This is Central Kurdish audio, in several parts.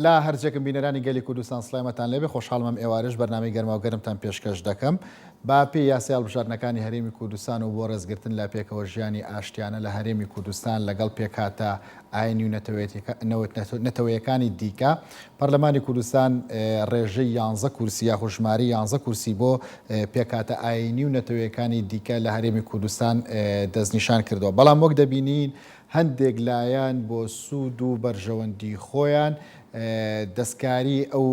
لا هەرجێکم بینەرانی گەلی کوردستان سڵامەتان لێبێ خۆشحاڵمەم ئێوارش بەرنامەی گەرماوگەرمتان پێشکەش دەکەم با پێی یاسای هەڵبژاردنەکانی هەرێمی کوردستان و بۆ ڕێزگرتن لە پێکەوە ژیانی ئاشتیانە لە هەرێمی کوردستان لەگەڵ پێکهاتە ئاینی و نەتەوەیەکانی دیکە پەرلەمانی کوردستان ڕێژەی 11 کورسی یا ژماری 11 کورسی بۆ پێکهاتە ئاینی و نەتەوەیەکانی دیکە لە هەرێمی کوردستان دەستنیشان کردەوە بەڵام وەک دەبینین هەندێک لایەن بۆ سوود و بەرژەوەندی خۆیان دەستکاری ئەو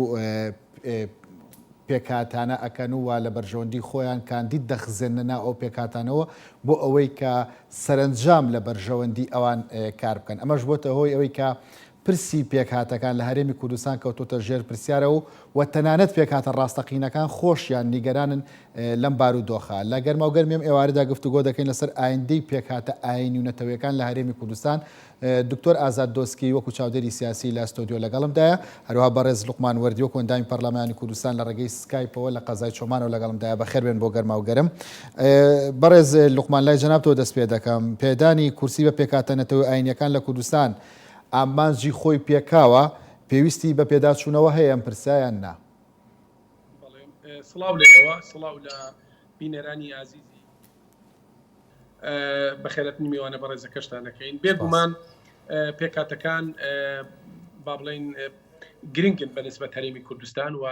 پێکهاتانە ئەکەن و وا لە بەرژەوەندی خۆیان کاندید دەخزێننە ئەو پێکهاتانەوە بۆ ئەوەی کە سەرنجام لە بەرژەوەندی ئەوان کار بکەن ئەمەش بۆتە هۆی ئەوەی کە پرسی پێکهاتەکان لە هەرێمی کوردستان کەوتۆتە ژێر پرسیارەوە و تەنانەت پێکهاتە ڕاستەقینەکان خۆشیان نیگەرانن لەم بارودۆخە لە گەرماوگەرمیم ئێوارەدا گفتوگۆ دەکەین لەسەر ئایندەی پێکهاتە ئاینی و نەتەوەیەکان لە هەرێمی کوردستان دکتۆر ئازاد دۆسکی وەکو چاودێری سیاسی لە ئەستۆدیۆ لەگەڵمدایە هەروەها بەڕێز لوقمان وەردی وەکو ئەندامی پەرلەمانی کوردستان لە ڕێگەی سکایپەوە لە قەزای چۆمانەوە لەگەڵمدایە بەخێر بێن بۆ گەرماوگەرم بەڕێز لوقمان لای جەنابتەوە دەست پێ دەکەم پێدانی کورسی بە پێکهاتە نەتەوەی ئاینیەکان لە کوردستان ئامانجی خۆی پێکاوە پێویستی بە پێداچوونەوە هەیە ئەم پرسیایان نا سڵاو لێەوە سڵاو لە بینەرانی ئازیزی بەخێرەت میوانە بە ڕێزەکەشتانەکەین بێگومان پێکاتەکان با بڵێن گرنگن بە نسبەت هەرێمی کوردستان و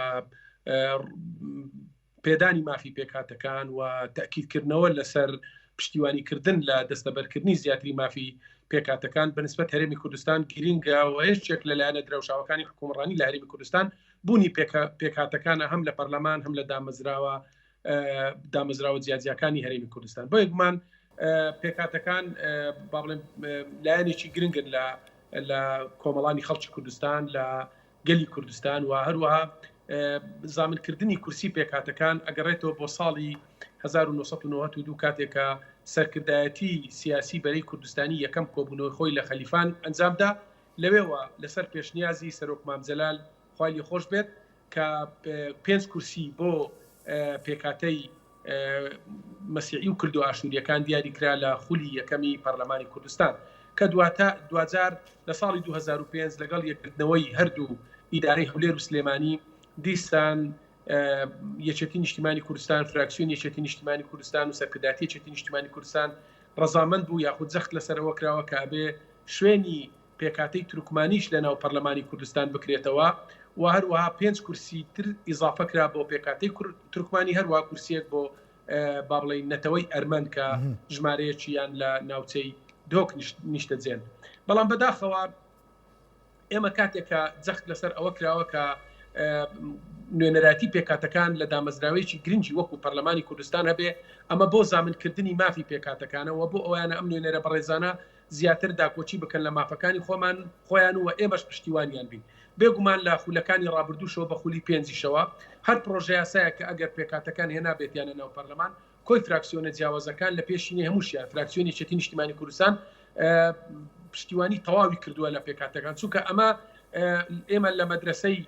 پێدانی مافی پێکاتەکان و تاکیدکردنەوە لەسەر پشتیوانیکردن لە دەستەبەرکردنی زیاتری مافی پێکاتەکان بەنسبەت هەرێمی کوردستان گرینگە و هێشتێک لەلایەنە درەوشاوەکانی حکوومڕانی لە هەرێمی کوردستان بوونی پێکاتەکانە هەم لە پەرلەمان هەم لە دامەزراوە جیاجیەکانی هەرێمی کوردستان بۆ یەکمان پێکاتەکان با بڵێن لایەنێکی گرنگن لە کۆمەڵانی خەڵکی کوردستان لە گەلی کوردستان و هەروەها زامنکردنی کورسی پێکاتەکان ئەگەڕێتەوە بۆ ساڵی 1992 کاتێکە سەرکردایەتی سیاسی بەرەی کوردستانی یەکەم کۆبوونەوەی خۆی لە خەلیفان ئەنجامدا لەوێوە لەسەر پێشنیازی سەرۆک مامجەلال خوای خۆش بێت کە 5 کورسی بۆ پێکاتەی مەسیحی و کرد و ئاشوریەکان دیاریکرا لە خولی یەکەمی پەرلەمانی کوردستان کە دوجار لە ساڵی 2005 لەگەڵ یەکردنەوەی هەردوو ئیدارەی هەولێر و سلێمانی دیسان یەکێتی نیشتیمانی کوردستان فراکسیۆن یەکێتی نیشتیمانی کوردستان و سەرکردایەتی یەکێتی نیشتیمانی کوردستان ڕەزامەند بوو یاخود زەخت لەسەرەوە کراوە کە ئەبێ شوێنی پێکاتەی تورکمانیش لە ناو پەرلەمانی کوردستان بکرێتەوە و هەروەها 5 کورسی تر ئیزافە کرا بۆ پێکاتەی تورکمانی هەروەها کورسێک بۆ با بڵێن نەتەوەی ئەرمەن کە ژمارەیەکیان لە ناوچەی دۆک نیشتەجێن بەڵام بەداخەوە ئێمە کاتێکە جەخت لەسەر ئەوە کراوە کە نوێنەراتی پێکاتەکان لە دامەزراوەیەکی گرنگی وەکو پەرلەمانی کوردستان هەبێ ئەمە بۆ زامنکردنی مافی پێکاتەکانەوە بۆ ئەویانە ئەم نوێنەرە بەڕێزانە زیاتر داکۆچی بکەن لە مافەکانی خۆیان و ئێمەش پشتیوانیان بین بێگومان لە خولەکانی ڕابردووشەوە بە خولی پێنجیشەوە هەر پرۆژه یاسایە کە ئەگەر پێکاتەکان هێنابێت یانە ناو پەرلەمان کۆی فراکسیۆنە جیاوازەکان لە پێشینی هەمووشیان فراکسیۆنی یەکێتی نیشتیمانی کوردستان پشتیوانی تەواوی کردووە لە پێکاتەکان چونکە ئەمە ئێمە لە مەدرسەی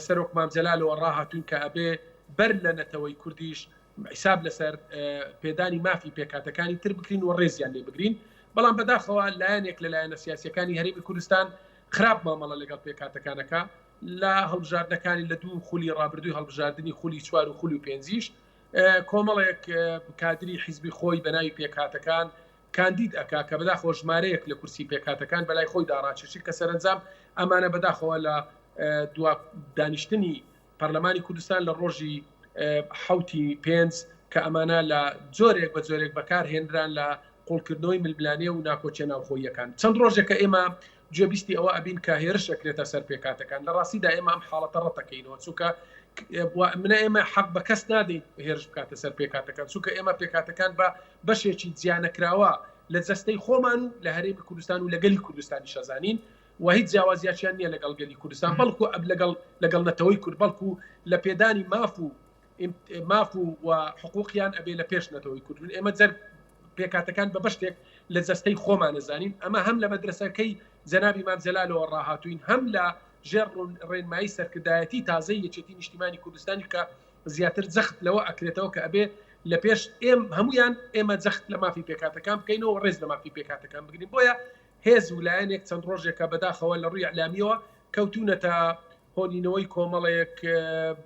سەرۆک مامجەلالەوە ڕاهاتوین کە ئەبێ بەر لە نەتەوەی کوردیش حساب لەسەر پێدانی مافی پێکاتەکانی تر بکرین و ڕێزیان لێ بگرین بەڵام بەداخەوە لایەنێک لە لایەنە سیاسیەکانی هەرێمی کوردستان خراپ مامەڵە لەگەڵ پێکاتەکانەکە لە هەڵبژاردنەکانی لە دوو خولی ڕابردووی هەڵبژاردننی خولی 4 و خولی و 5 کۆمەڵێک کادری حیزبی خۆی بەناوی پێکاتەکان کاندید ئەکا کە بەداخەوە ژمارەیەک لە کورسی پێکاتەکان بەلای خۆی داڕاکێشی کە سەرنجام ئەمانە بەداخەوە لە دانیشتنی پەرلەمانی کوردستان لە ڕۆژی 5 کە ئەمانە لە جۆرێک بە جۆرێک بەکارهێنران لە قوڵکردنەوەی ململانێ و ناکۆچە ناوخۆیەکان چەند ڕۆژێکە ئێمە گوێبیستی ئەوە ئەبین کە هێرش ئەکرێتە سەر پێکاتەکان لە ڕاستیدا ئێمە ئەم حاڵەتە ڕەتەکەینەوە چونکە منە ئێمە حەق بە کەس نادەین هێرش بکاتە سەر پێکاتەکان چونکە ئێمە پێکاتەکان بە بەشێکی جیانەکراوە لە جەستەی خۆمان و لە هەرێمی کوردستان و لە گەلی کوردستانی شەزانین و هیچ جیاوازیاچیان نییە لەگەڵ گەلی کوردستان بەڵکو لەگەڵ نەتەوەی کورد بەڵکو لە پێدانی ماف و حقوقیان ئەبێ لە پێش نەتەوەی کوردن ئێمە جەر پێکاتەکان بە بەشتێک لە جەستەی خۆمان نەزانین ئەمە هەم لە مەدرسەکەی جەنابی مامجەلالەوە ڕاهاتوین هەم لە ژێر ڕێنمایی سەرکردایەتی تازەی یەکێتی نیشتیمانی کوردستانی کە زیاتر جەخت لەوە ئەکرێتەوە کە ئەبێ لە پێش هەمویان ئێمە جەخت لە مافی پێکاتەکان بکەینەوە ڕێز لە مافی پێکاتەکان بگرین بۆیە هێز و لایەنێک چەند ڕۆژێکە بەداخەوە لە ڕووی ئەعلامیەوە کەوتونەتە هۆنینەوەی کۆمەڵێک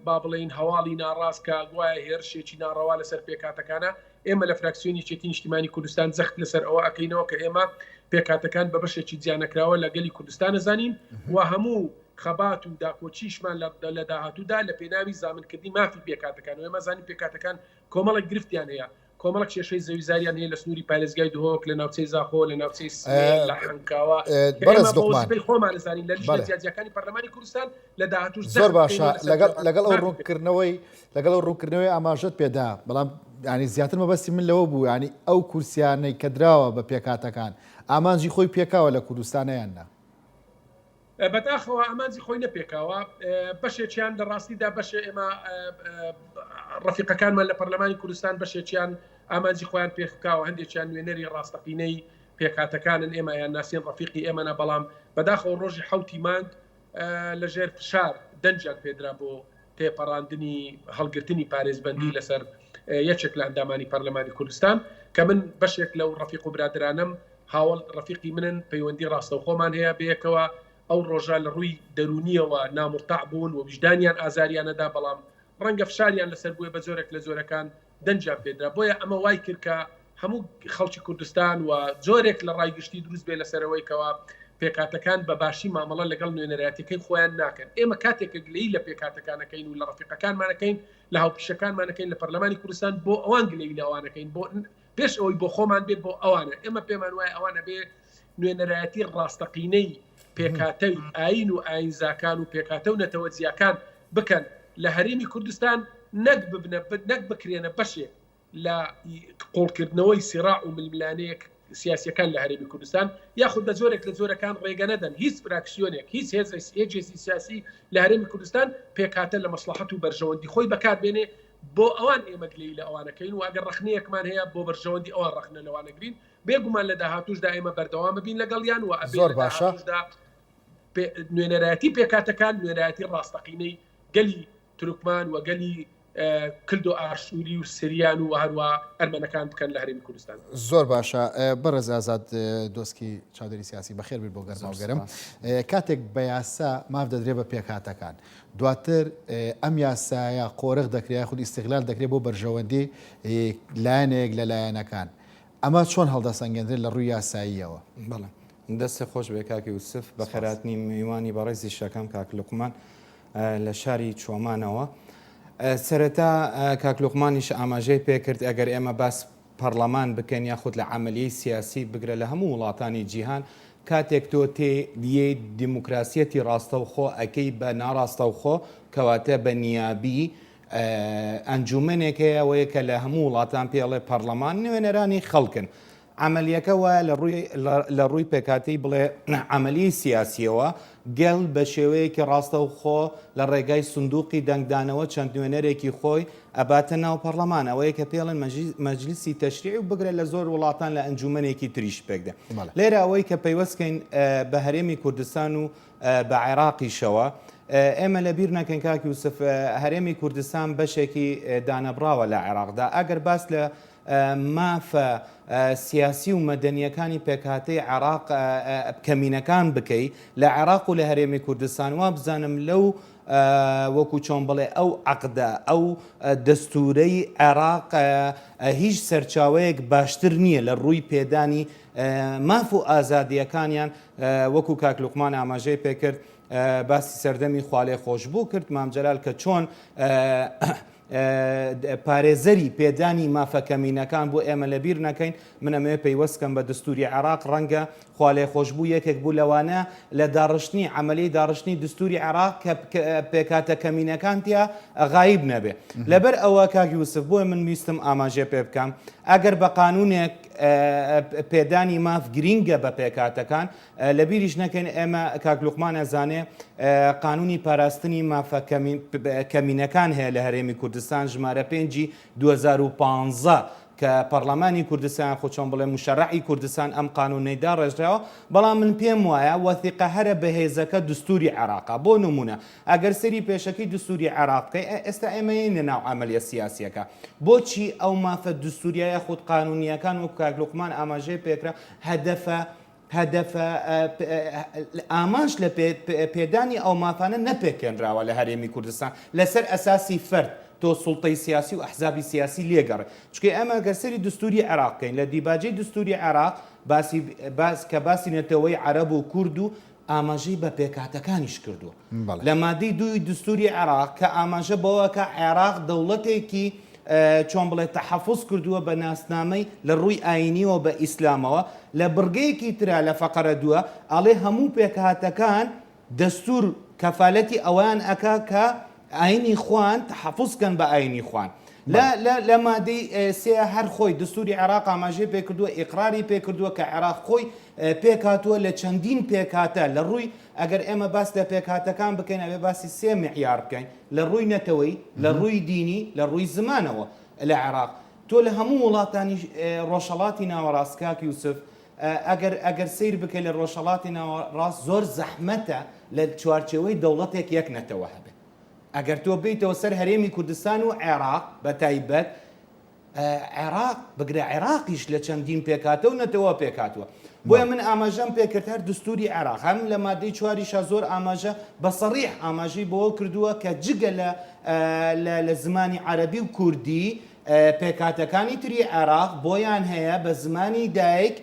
با بڵێن هەواڵی ناڕاستکە گوایە هێرشێکی ناڕەوا لەسەر پێکاتەکانە ئێمە لە فراکسیۆنی چێتی نیشتیمانی کوردستان زەخت لەسەر ئەوە ئەەکەینەوە کە ئێمە پێکاتەکان بە بەشێکی جیانەکراوە لە گەلی کوردستان زانین و هەموو خەبات و داکۆچیشمان لە داهاتوودا لە پێناوی زامنکردی مافی پێکاتەکان و ئێمە زانین پێکاتەکان کۆمەڵێک گرفتیان هەیە کۆمەڵک کێشەی زەویزاریان هەیە لە سنووری پارێزگای دهۆک لە ناوچەی زاخۆ لە ناوچەی لە حەنکاوە خۆمان زانین لە لیژنە جیاجیەکانی پەرلەمانی کوردستان لە داهاتووش زۆر باشە لەگەڵ ئەو ڕوونکردنەوەی ئاماژەت پێدا بەڵام ینی زیاتر مەبەستی من لەوە بوو ینی ئەو کورسیانەی کە دراوە بە پێکاتەکان ئامانجی خۆی پێکاوە لە کوردستانەیاننا بەداخەوە ئامانجی خۆی نەپێکاوە بەشێکیان لە ڕاستیدا بەشێ ئێمە ڕەفیقەکانمان لە پەرلەمانی کوردستان بەشێکیان ئامانجی خۆیان پێکاوە هەندێکیان نوێنەری ڕاستەقینەی پێکاتەکانن ئێمە یان ناسیێن ڕەفیقی ئێمەە بەڵام بەداخەوە ڕۆژی حوتی مانگ لەژێر فشار دەنجێک پێدرا بۆ تێپەڕاندنی هەڵگرتنی پارێزبەندی لەسەر یەکێک لە ئەندامانی پەرلەمانی کوردستان کە من بەشێک لەو ڕەفیق و برادرانم هاوڵ ڕەفیقی منن پەیوەندی ڕاستەوخۆمان هەیە بەیەکەوە ئەو ڕۆژە لە ڕووی دەرونیەوە نامرتاع بوون و وجدانیان ئازاریانەدا بەڵام ڕەنگە فشاریان لەسەر بووە بە زۆرێک لە زۆرەکان دەنجیان پێدرا بۆیە ئەمە وای کرد کە هەموو خەڵکی کوردستان و زۆرێک لە ڕایگشتی دروست بێ لەسەرەوەی کەوە پێکاتەکان بە باشی مامەڵە لەگەڵ نوێنەرایەتەکەی خۆیان ناکەن ئێمە کاتێکە گلەی لە پێکاتەکانەکەین و لە ڕەفیقەکانمانەکەین لە هاوپیشەکانمانەکەین لە پەرلەمانی کوردستان بۆ ئەوان گلەی لەوانەکەین بۆ پێش ئەوەی بۆ خۆمان بێت بۆ ئەوانە ئێمە پێمان وایە ئەوانە بێ نوێنەرایەتی ڕاستەقینەی پێکاتەی ئاین و ئاینزاکان و پێکاتە و نەتەوەجیاکان بکەن لە هەرێمی کوردستان نەک بکرێنە بەشێک لە قۆڵکردنەوەی سیراع و ململانەیەک سیاسیەکان لە هەرێمی کوردستان یاخود بە زۆرێک لە زۆرەکان ڕێگە نەدەن هیچ فراکسیۆنێک هیچ هێزێکی سیاسی لە هەرێمی کوردستان پێکاتە لە مەسلحەت و بەرژەوەندی خۆی بەکاربێنێ بۆ ئەوان ئێمە گلەی لە ئەوانەکەین و ئەگەر ڕخنەیەکمان هەیە بۆ بەرژەوەندی ئەوان ڕخنە لەوانەگرین بێگومان لە داهاتووشدا ئێمە بەردەوام بین لەگەڵیان و زۆر باشە نوێنەرایەتی پێکاتەکان نوێنەرایەتی ڕاستەقینەی گەلی تورکمان و گەلی کلد و ئاشووری و سریان و هەروە ئەرمەنەکان بکەن لە هەرێمی کوردستان زۆر باشە بەڕێز ئازاد دۆسکی چاودێری سیاسی بەخێر بێت بۆ گەرماوگەرم کاتێک بە یاسا ماف دەدرێت بە پێکاتەکان دواتر ئەم یاسایە قۆرق دەکرێت خود ئیستیغلال دەکرێت بۆ بەرژەوەندی لایەنێک لە لایەنەکان ئەمە چۆن هەڵدەسەنگێنرێت لە ڕووی یاساییەوە بەڵێ دەستی خۆش بێ کاکی یوسف بە خێراتنی میوانی بەڕێزی شەکەم کاک لوقمان لە شاری چۆمانەوە سەرەتا کاک لوقمانیش ئاماژەی پێکرد ئەگەر ئێمە باس پەرلەمان بکەین یاخود لە عملیەی سیاسی بگرە لە هەموو وڵاتانی جیهان کاتێک تۆ تێ دیموکراسیەتی ڕاستەوخۆ ئەەکەی بە ناڕاستەوخۆ کەواتە بە نیابی ئەنجومەنێک هەیەوەیە کە لە هەموو وڵاتان پێڵێ پەرلەمان نوێنەرانی خەڵکن عملیەکەوە لە ڕووی پێکاتی بڵێ عملی سیاسیەوە گەڵ بە شێوەیەکی ڕاستەوخۆ لە ڕێگای سندوقی دەنگدانەوە چەند نوێنەرێکی خۆی ئەباتە ناو پەرلەمان ئەوەیە کە پێڵێن مەجلیسی تەشریع و بگرێت لە زۆر وڵاتان لە ئەنجومەنێکی تریش پێکدا لێرە ئەوەی کە پەیوەستکەین بە هەرێمی کوردستان و بە عێراقیشەوە ئێمە لەبیر نەکەین کاکی یوسف هەرێمی کوردستان بەشێکی دانەبراوە لە عێراقدا ئەگەر باس لە مافە سیاسی و مەدەنیەکانی پێکهاتەی عێراق کەمینەکان بکەی لە عێراق و لە هەرێمی کوردستان وا بزانم لەو وەکو چۆن بڵێ ئەو عەقدە ئەو دەستورەی عێراق هیچ سەرچاوەیەک باشتر نییە لە ڕووی پێدانی ماف و ئازادیەکانیان وەکو کاک لوقمان ئاماژەی پێکرد باسی سەردەمی خوالێ خۆشببوو کرد مامجلال کە چۆن پارێزەری پێدانی مافەکەمینەکان بۆ ئێمە لەبیر نەکەین منەمێ پەیوەستکەم بە دستوری عێراق ڕەنگە خوالێ خۆشببوو یەکێک بوو لەوانە لە داڕشتنی عملی داڕشتنی دستوری عێراق کە پێکاتە کەمینەکان تیا غایب نەبێ لەبەر ئەوە کاک یوسف بۆی من ویستم ئاماژێ پێ بکەم ئەگەر بە قانونێک پێدانی ماف گرینگە بە پێکاتەکان لە بیریش نەکەین ئێمە کاک لوقمان ئەزانێ قانونی پاراستنی مافە کەمینەکان هەیە لە هەرێمی کوردستان ژمارە 5 2015 کە پەرلەمانی کوردستان خۆ چۆن بڵێ مشەڕعی کوردستان ئەم قانونەیدا ڕێژراوە بەڵام من پێم وایە وەثیقە هەرە بەهێزەکە دستوری عێراقا بۆ نمونە ئەگەر سەری پێشەکەی دستوری عێراقی ئێستا ئێمە یینە ناو عملیە سیاسیەکە بۆچی ئەو مافە دستوریایە خود قانونیەکان و کاک لوقمان ئاماژەی پێکرا هەدەفە ئامانج لە پێدانی ئەو مافانە نەپێکێنراوە لە هەرێمی کوردستان لەسەر ئەساسی فرد تۆ سوڵتەی سیاسی و ئەحزابی سیاسی لێگەڕێ چکە ئەمە گەرسەری دستوری عێراقکەین لە دیباجەی دستوری عێراق کە باسی نێتەوەی عەرەب و کورد و ئاماژەی بە پێکهاتەکانیش کردووە لە مادەی دوی دستوری عێراق کە ئاماژە بەوە کە عێراق دەوڵەتێکی چۆن بڵێ تەحەفوز کردووە بە ناسنامەی لە ڕووی ئاینیەوە بە ئیسلامەوە لە بڕگەیەکی ترا لە فەقەرە دووە ئەڵێ هەموو پێکهاتەکان دەستور کەفالەتی ئەوان ئەکا کە ئاینی خوان تەحەفوزکەن بە ئاینی خوان لە مادەی سێ هەر خۆی دستوری عێراق ئاماژەی پێکردووە ئیقراری پێکردووە کە عێراق خۆی پێکهاتووە لە چەندین پێکهاتە لە ڕووی ئەگەر ئێمە باس لە پێکهاتەکان بکەین ئەوێ باسی سێ معیار بکەین لە ڕووی نەتەوەی لە ڕووی دینی لە ڕووی زمانەوە لە عێراق تۆ لە هەموو وڵاتانی ڕۆژهەڵاتی ناوەڕاست کاک یوسف ئەگەر سیر بکەیت لە ڕۆژهەڵاتی ناوەڕاست زۆر زەحمەتە لە چوارچێوەی دەوڵەتێک یەک نەتەوە هەبێت ئەگەر تۆ بیتەوە سەر هەرێمی کوردستان و عێراق بە تایبەت عێراق بگرە عێراقیش لە چەندین پێکاتە و نەتەوە پێکاتوە بۆیە من ئاماژەم پێکرد هەر دستوری عێراق هەم لە مادەی چواریشە زۆر ئاماژە بە سەڕیح ئاماژەی بۆەوە کردووە کە جگە لە زمانی عەرەبی و کوردی پێکاتەکانی تری عێراق بۆیان هەیە بە زمانی دایک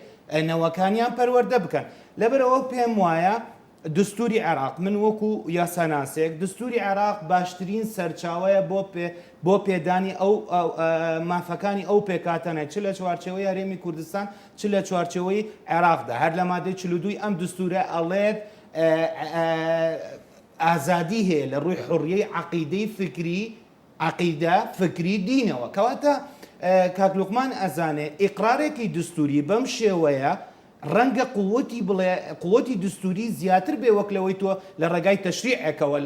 نەوەکانیان پەروەردە بکەن لەبەرەوە پێم وایە دستوری عێراق من وەکو یاساناسێک دستوری عێراق باشترین سەرچاوەیە بۆ پێدانی ئەو مافەکانی ئەو پێکاتەنە چ لە چوارچێوەی هەرێمی کوردستان چ لە چوارچێوەی عێراقدا هەر لە مادەی 42 ئەم دستورە ئەڵێت ئازادی هەیە لە ڕووی حڕیەی عەقیدەی عەقیدە فکری دینەوە کەواتە کاک لوقمان ئەزانێ ئیقرارێکی دستوری بەم شێوەیە ڕەنگە قووەتی دستوری زیاتر بێ وەک لەوەی تۆ لە ڕێگای تەشریعێکەوە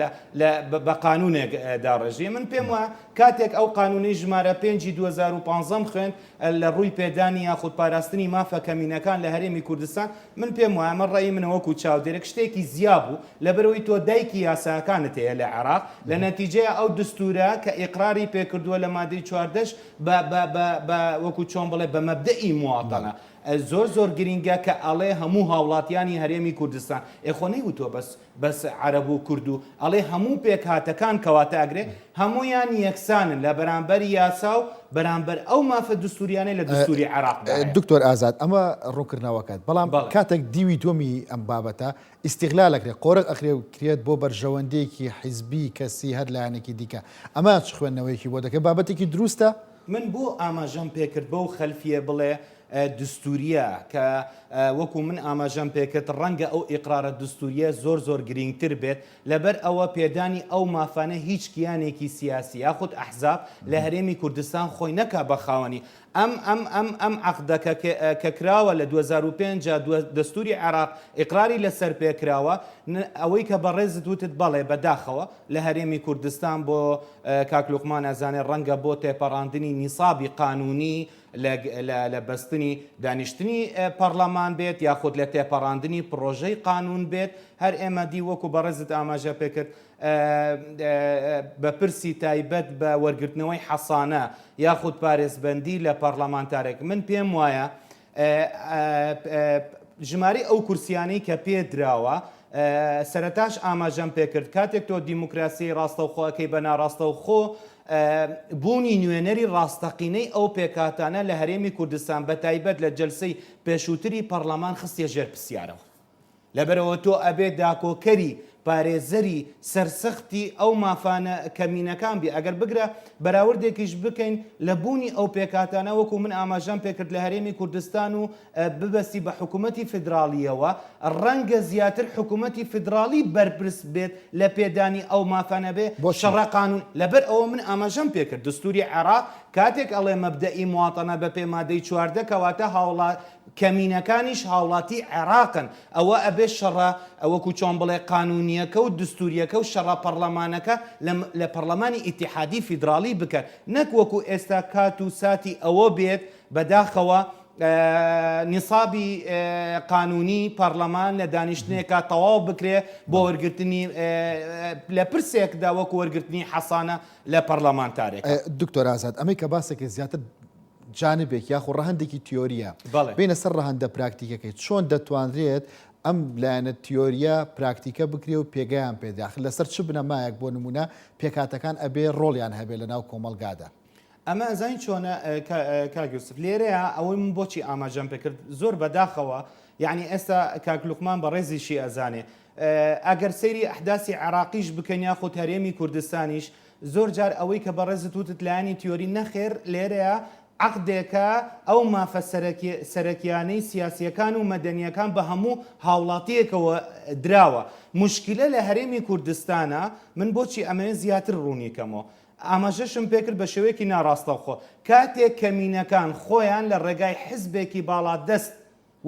بە قانونێک داڕێژێ من پێم وایە کاتێک ئەو قانونی ژمارە 5 2015 خوێن لە ڕووی پێدانی یاخود پاراستنی مافە کەمینەکان لە هەرێمی کوردستان من پێم وایە من ڕێی منە وەکو چاودێرێک شتێکی زیاد بوو لەبەرەوەی تۆ دایکی یاساکانت هەیە لە عێراق لە نەتیجەیە ئەو دستورە کە ئیقراری پێکردووە لە مادەی 14 وەکو چۆن بڵێ بە مەبدەئی مواتەنە زۆر گرینگە کە ئەڵێ هەموو هاوڵاتیانی هەرێمی کوردستان ئێخۆنەی وتۆ بەس عەرەب و کورد و ئەڵێ هەموو پێکهاتەکان کەواتە ئەگرێ هەمویان یەکسانن لە بەرامبەری یاسا و بەرامبەر ئەو مافە دستوریانەی لە دستوری عێراق دکتۆر ئازاد ئەمە ڕوونکردنەوەکات بەڵام کاتێک دیوی تۆمی ئەم بابەتە ئیستیغلالەکرێت قۆرق ئەخرێ و کرێت بۆ بەرژەوەندەیەکی حیزبی کەسی هەر لایەنێکی دیکە ئەمە چ خوێندنەوەیەکی بۆ دەکەێت بابەتێکی دروستە من بۆ ئاماژەم پێکرد بەو خەلفیە بڵێ دستوریە کە وەکو من ئاماژەم پێکرد ڕەنگە ئەو ئیقرارە دستوریە زۆر گرنگتر بێت لەبەر ئەوە پێدانی ئەو مافانە هیچ کیانێکی سیاسی یاخود ئەحزاب لە هەرێمی کوردستان خۆی نەکا بە خاوەنی ئەم عەقدەکە کە کراوە لە 2005 دستوری عێراق ئیقراری لەسەر پێکراوە ئەوەی کە بەڕێزت وتت بەڵێ بەداخەوە لە هەرێمی کوردستان بۆ کاک لوقمان ئەزانێ ڕەنگە بۆ تێپەڕاندنی نیسابی قانونی لە بەستنی دانیشتنی پەرلەمان بێت یاخود لە تێپەڕاندنی پرۆژەی قانون بێت هەر ئێمە دی وەکو بەڕێزت ئاماژە پێکرد بە پرسی تایبەت بە وەرگرتنەوەی حەسانە یاخود پارێزبەندی لە پەرلەمانتارێک من پێم وایە ژمارەی ئەو کورسیانەی کە پێدراوە سەرەتاش ئاماژەم پێکرد کاتێک تۆ دیموکراسی ڕاستەوخۆەکەی بە ناڕاستەوخۆ بوونی نوێنەری ڕاستەقینەی ئەو پێکاتانە لە هەرێمی کوردستان بە تایبەت لە جەلسەی پێشووتری پەرلەمان خستیە ژێر پرسیارەوە لەبەرەوە تۆ ئەبێ داکۆکەری پارێزەری سەرسەختی ئەو مافانە کەمینەکان بێ ئەگەر بگرە بەراوردێکیش بکەین لە بوونی ئەو پێکاتانە وەکو من ئاماژەم پێکرد لە هەرێمی کوردستان و ببەستی بە حکوومەتی فیدراالیەوە ڕەنگە زیاتر حکوومەتی فیدراالی بەرپرس بێت لە پێدانی ئەو مافانە بێ بۆ شەڕە قانون لەبەر ئەوە من ئاماژەم پێکرد دستوری عێراق کاتێک ئەڵێ مەبدەئی مواتەنە بە پێمادەی 14 کەواتە هاوڵات کەمینەکانیش هاوڵاتی عێراقن ئەوە ئەبێ شەڕە ئەوەکو چۆن بڵێ قانونیەکە و دستوریەکە و شەڕە پەرلەمانەکە لە پەرلەمانی ئیتیحادی فیدراالی بکەن نەک وەکو ئێستا کات و ساتی ئەوە بێت بەداخەوە نیسابی قانونی پەرلەمان لە دانیشتنێکە تەواو بکرێ بۆ وەرگرتنی لە پرسێکدا وەکو وەرگرتنی حەسانە لە پەرلەمانتارێک دکتۆر ئازاد ئەمەی کە باسێکی زیاتر جانبێک یاخۆ ڕەهندێکی تیۆریە بینە سەر ڕەهندە پراکتیکەکەی چۆن دەتوانرێت ئەم لایەنە تیۆریە پراکتیکە بکرێ و پێگەیان پێداخل لەسەر چ بنەمایەک بۆ نمونە پێکاتەکان ئەبێ ڕۆڵیان هەبێت لە ناو کۆمەلگادا. ئەمە ئەزانین چۆنە کاگووسف لێرەیە ئەوەی من بۆچی ئاماژەم پێکرد زۆر بەداخەوە یعنی ئێستا کاکلوقمان بە ڕێزیشی ئەزانێ ئەگەر سەیری ئەحداسی عراقیش بکەن یاخۆ هەرێمی کوردستانیش زۆر جار ئەوەی کە بەڕێزت وتت لایانی تیۆری نەخێر لێرەیە عقدێکە ئەو مافە سەرەکیانەی سیاسیەکان و مەدەنیەکان بە هەموو هاوڵاتیەکەوە دراوە. موشکیلە لە هەرێمی کوردستانە من بۆچی ئەمەیە زیاتر ڕوونیکەمەوە ئاماژەشم پێکرد بە شێوەیەکی ناڕاستەوخۆ کاتێک کەمینەکان خۆیان لە ڕێگای حزبێکی باڵا دەست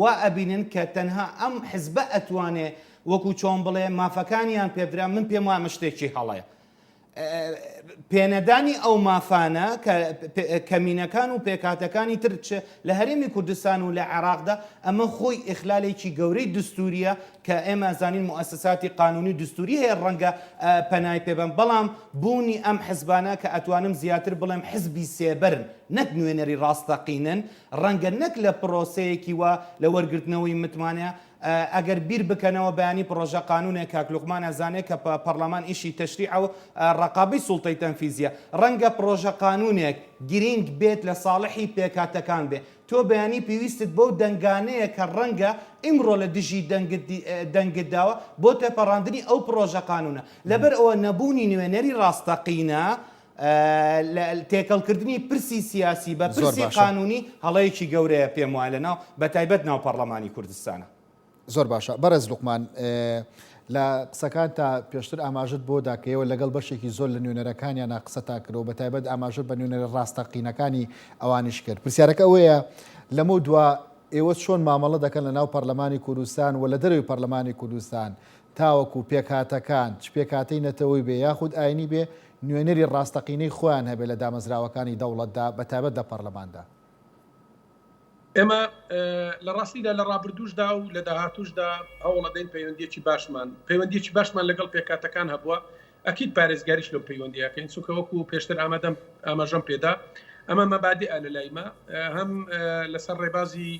وا ئەبینن کە تەنها ئەم حزبە ئەتوانێ وەکو چۆن بڵێ مافەکانیان پێدرا من پێم وایە شتێکی هەڵەیە. پێنەدانی ئەو مافانە کەمینەکان و پێکاتەکانی تر لە هەرێمی کوردستان و لە عێراقدا ئەمە خۆی ئیخلالێکی گەورەی دستوریە کە ئێمە زانین موسساتی قانونی دستوری هەیە ڕەنگە پەنای پێبن بەڵام بوونی ئەم حزبانە کە ئەتوانم زیاتر بڵێم حزبی سێبەرن نەک نوێنەری ڕاستەقینن ڕەنگە نەک لە پرۆسەیەکی وە لە وەرگرتنەوەی متمانە ئەگەر بیر بکەنەوە بەیانی پرۆژە قانونێک کاکلوقمان ئەزانێت کە پەرلەمان ئیشی تەشریع و ڕقابی سوڵتەی تەنفیزیە ڕەنگە پرۆژە قانونێک گرنگ بێت لە ساڵحی پێکاتەکان بێ تۆ بەیانی پێویستت بەو دەنگانەیە کە ڕەنگە ئیمڕۆ لە دژی دەنگتداوە بۆ تێپەڕاندنی ئەو پرۆژە قانونە لەبەر ئەوە نەبوونی نوێنەری ڕاستەقینە تێکەڵکردنی پرسی سیاسی بە پرسی قانونی هەڵەیەکی گەورەیە پێم وایە لەناو بەتایبەت ناو پەرلەمانی کوردستانە. زۆر باشە بەڕێز لوقمان لە قسەکان تا پێشتر ئاماژت بۆ داکەوە لەگەڵ بەشێکی زۆر لە نوێنەرەکانیان قسەتا کردەوە بەتایبەت ئاماژت بە نوێنەرە ڕاستەقینەکانی ئەوانیش کرد پرسیارەکە ئەوەیە لەمە دووە ئێوە چۆن مامەڵە دەکەن لە ناو پەرلەمانی کوردستان و لە دەروی پەرلەمانی کوردستان تاوەکو پێکاتەکان چ پێکاتەی نەتەوەی بێ یاخود ئاینی بێ نوێنەری ڕاستەقینەی خۆیان هەبێت لە دامەزراوەکانی دەوڵەتدا بەتایبەت لە پەرلەماندا. ئێمە لە ڕاستیدا لە ڕابردوشدا و لە داهاتوشدا هەوڵە دەین پەیوەندیەکی باشمان لەگەڵ پێکاتەکان هەبووە ئەکید پارێزگاریش لەو پەیوەندیەکەین چونکە وەکو پێشتر ئاماژەم پێدا ئەمە مەبادئە لەلایمە هەم لەسەر ڕێبازی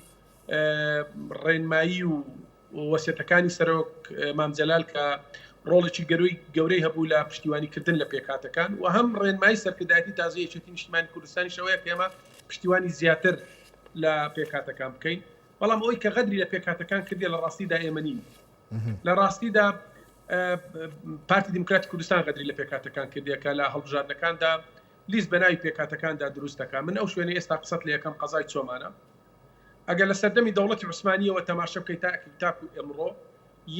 ڕێنمایی و وەسیەتەکانی سەرۆک مامجەلال کە ڕۆڵێکی گەورەی هەبوو لە پشتیوانیکردن لە پێکاتەکان و هەم ڕێنمایی سەرکردایەتی تازە یەکێتی نیشتیمانی کوردستانی شەوەیە کە ئێمە پشتیوانی زیاتر لە پێکاتەکان بکەین بەڵام ئەوی کە غەدری لە پێکاتەکان کردی لە ڕاستیدا ئێمە نین لە ڕاستیدا پارتی دیموکراتی کوردستان غەدری لە پێکاتەکان کردیەکە لە هەڵبژاردنەکاندا لیست بەناوی پێکاتەکاندا دروستەکە من ئەو شوێنە ئێستا قسەت لە یەکەم قەزای چۆمانە ئەگەر لە سەردەمی دەوڵەتی عوسمانیەوە تەماشا بکەیت تاکو ئێمڕۆ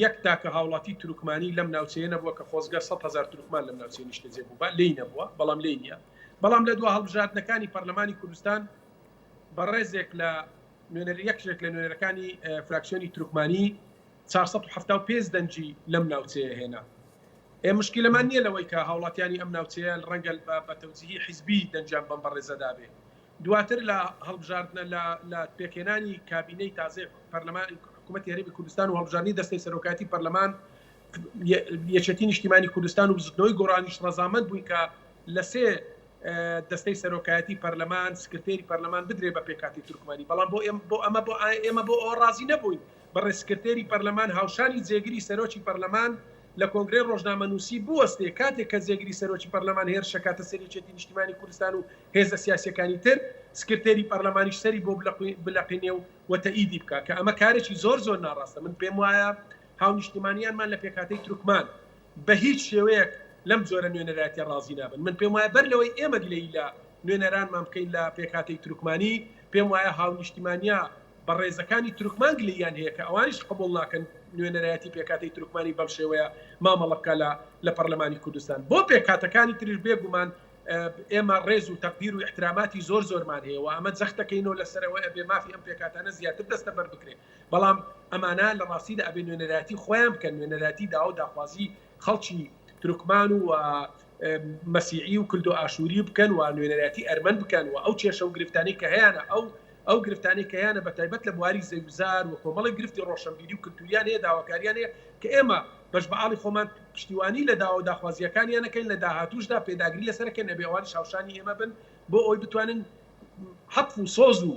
یەک تاکە هاوڵاتی تورکمانی لەم ناوچەیە نەبووە کە خۆزگە 100,000 تورکمان لەم ناوچەیە نیشتەجێ بوو لی نەبووە بەڵام لی نییە بەڵام لە دووە هەڵبژاردنەکانی پەرلەمانی کوردستان بەڕێزێک لە یەکێک لە نوێنەرەکانی فراکسیۆنی تورکمانی 475 دەنجی لەم ناوچەیە هێنا. مشکلەمان نییە لەوەی کە هاوڵاتیانی ئەم ناوچەیە ڕەنگە بە تەوجیهی حیزبی دەنجیان بەم بەڕێزەدا بێ. دواتر لە هەڵبژاردنە لە پێکێنانی کابینەی تازە پەرلەمانی حکوومەتی هەرێمی کوردستان و هەڵبژاردنی دەستەی سەرۆکاتی پەرلەمان یەکێتی نیشتیمانی کوردستان و بزوتنەوەی گۆڕانیش ڕەزامەند بووین کە لە سێ دەستەی سەرۆکایەتی پەرلەمان سکرتێری پەرلەمان بدرێ بە پێکاتی تورکمانی بەڵام ئێمە بۆ ئەوە ڕازی نەبووین بەڕێ سکرتێری پەرلەمان هاوشانی جێگیری سەرۆکی پەرلەمان لە کۆنگرەی ڕۆژنامەنووسی بوەستێ کاتێک کە جێگیری سەرۆکی پەرلەمان هێر شەکاتە سەرێکێتی نیشتیمانی کوردستان و هێزە سیاسیەکانی تر سکرتێری پەرلەمانیش سەری بۆ بلەقێنێ و وەتەئیدی بکە کە ئەمە کارێکی زۆر ناڕاستە من پێم وایە هاو نیشتیمانیانمان لە پێکاتەی تورکمان بە هیچ شێوەیەک لەم جۆرە نوێنەراتی ڕازی نابن من پێم وایە بەر لەوەی ئێمە گلەی لە نوێنەرانمان بکەین لە پێکاتی تورکمانی پێم وایە هاو نیشتیمانیا بە ڕێزەکانی تورکمان گلەیان هەیە کە ئەوانیش قبول ناکەن نوێنەرایەتی پێکاتی تورکمانی بەم شێوەیە مامەڵە بکە لە پەرلەمانی کوردستان بۆ پێکاتەکانی تریش بێگومان ئێمە ڕێز و تەقدیر و احتراماتی زۆرمان هەیە و ئەمە جەختەکەینەوە لەسەرەوەی ئەبێ مافی ئەم پێکاتانە زیاتر دەستە بەر بکرێ بەڵام ئەمانە لە ڕاستیدا ئەبێ نوێنەراتی خۆیان بکەن نوێنەراتی داوا و داخوازی خەڵکی تورکمان و مەسیحی و کلد و ئاشووری بکەن و نوێنەراتی ئەرمەن بکەن و ئەو کێشە و گرفتانی کە هەیەە ئەو گرفتانی کە هیانە بە تایبەت لە بواری زەوزار و کۆمەڵی گرفتی ڕۆشنبیری و کلتوریان هەیە داواکاریان هەیە کە ئێمە بەش بەعاڵی خۆمان پشتیوانی لە داوا و داخوازیەکانیانەکەین لە داهاتوشدا پێداگری لەسەرەکەن نەبێ ئەوانی شاوشانی ئێمە بن بۆ ئەوی بتوانن حەف و سۆز و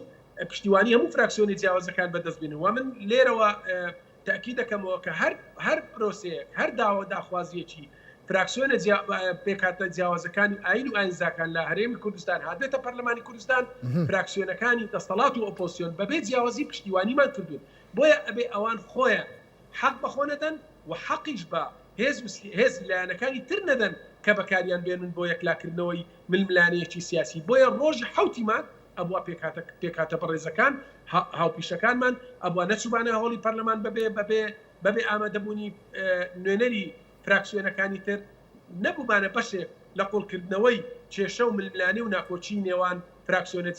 پشتیوانی هەموو فراکسیۆنی جیاوازەکان بەدەست بێنەوە. من لێرەوە تاکید دەکەمەوە کە هەر پرۆسەیەک هەر داوە داخوازیەکی فراکسیۆنە پێکاتە جیاوازەکانی ئاین و ئاینزاکان لە هەرێمی کوردستان هاتبێتە پەرلەمانی کوردستان فراکسیۆنەکانی دەسەڵات و ئۆپۆزیسیۆن بەبێ جیاوازی پشتیوانیمان کردوون. بۆیە ئەبێ ئەوان خۆیان حەق بەخۆ نەدەن و حەقیش بە هێز لایەنەکانی تر نەدەن کە بەکاریان بێنن بۆ یەکلاکردنەوەی ململانەیەکی سیاسی. بۆیە ڕۆژی حوتیمان ئەبووە پێکاتە بەڕێزەکان هاوپیشەکانمان ئەبووە نەچوبانە هەوڵی پەرلەمان بەبێ ئامادەبوونی نوێنەری فراکسیۆنەکانی تر نەبوومانە بەشێک لە قوڵکردنەوەی کێشە و ململانێ و ناکۆچی نێوان فراکسیۆنە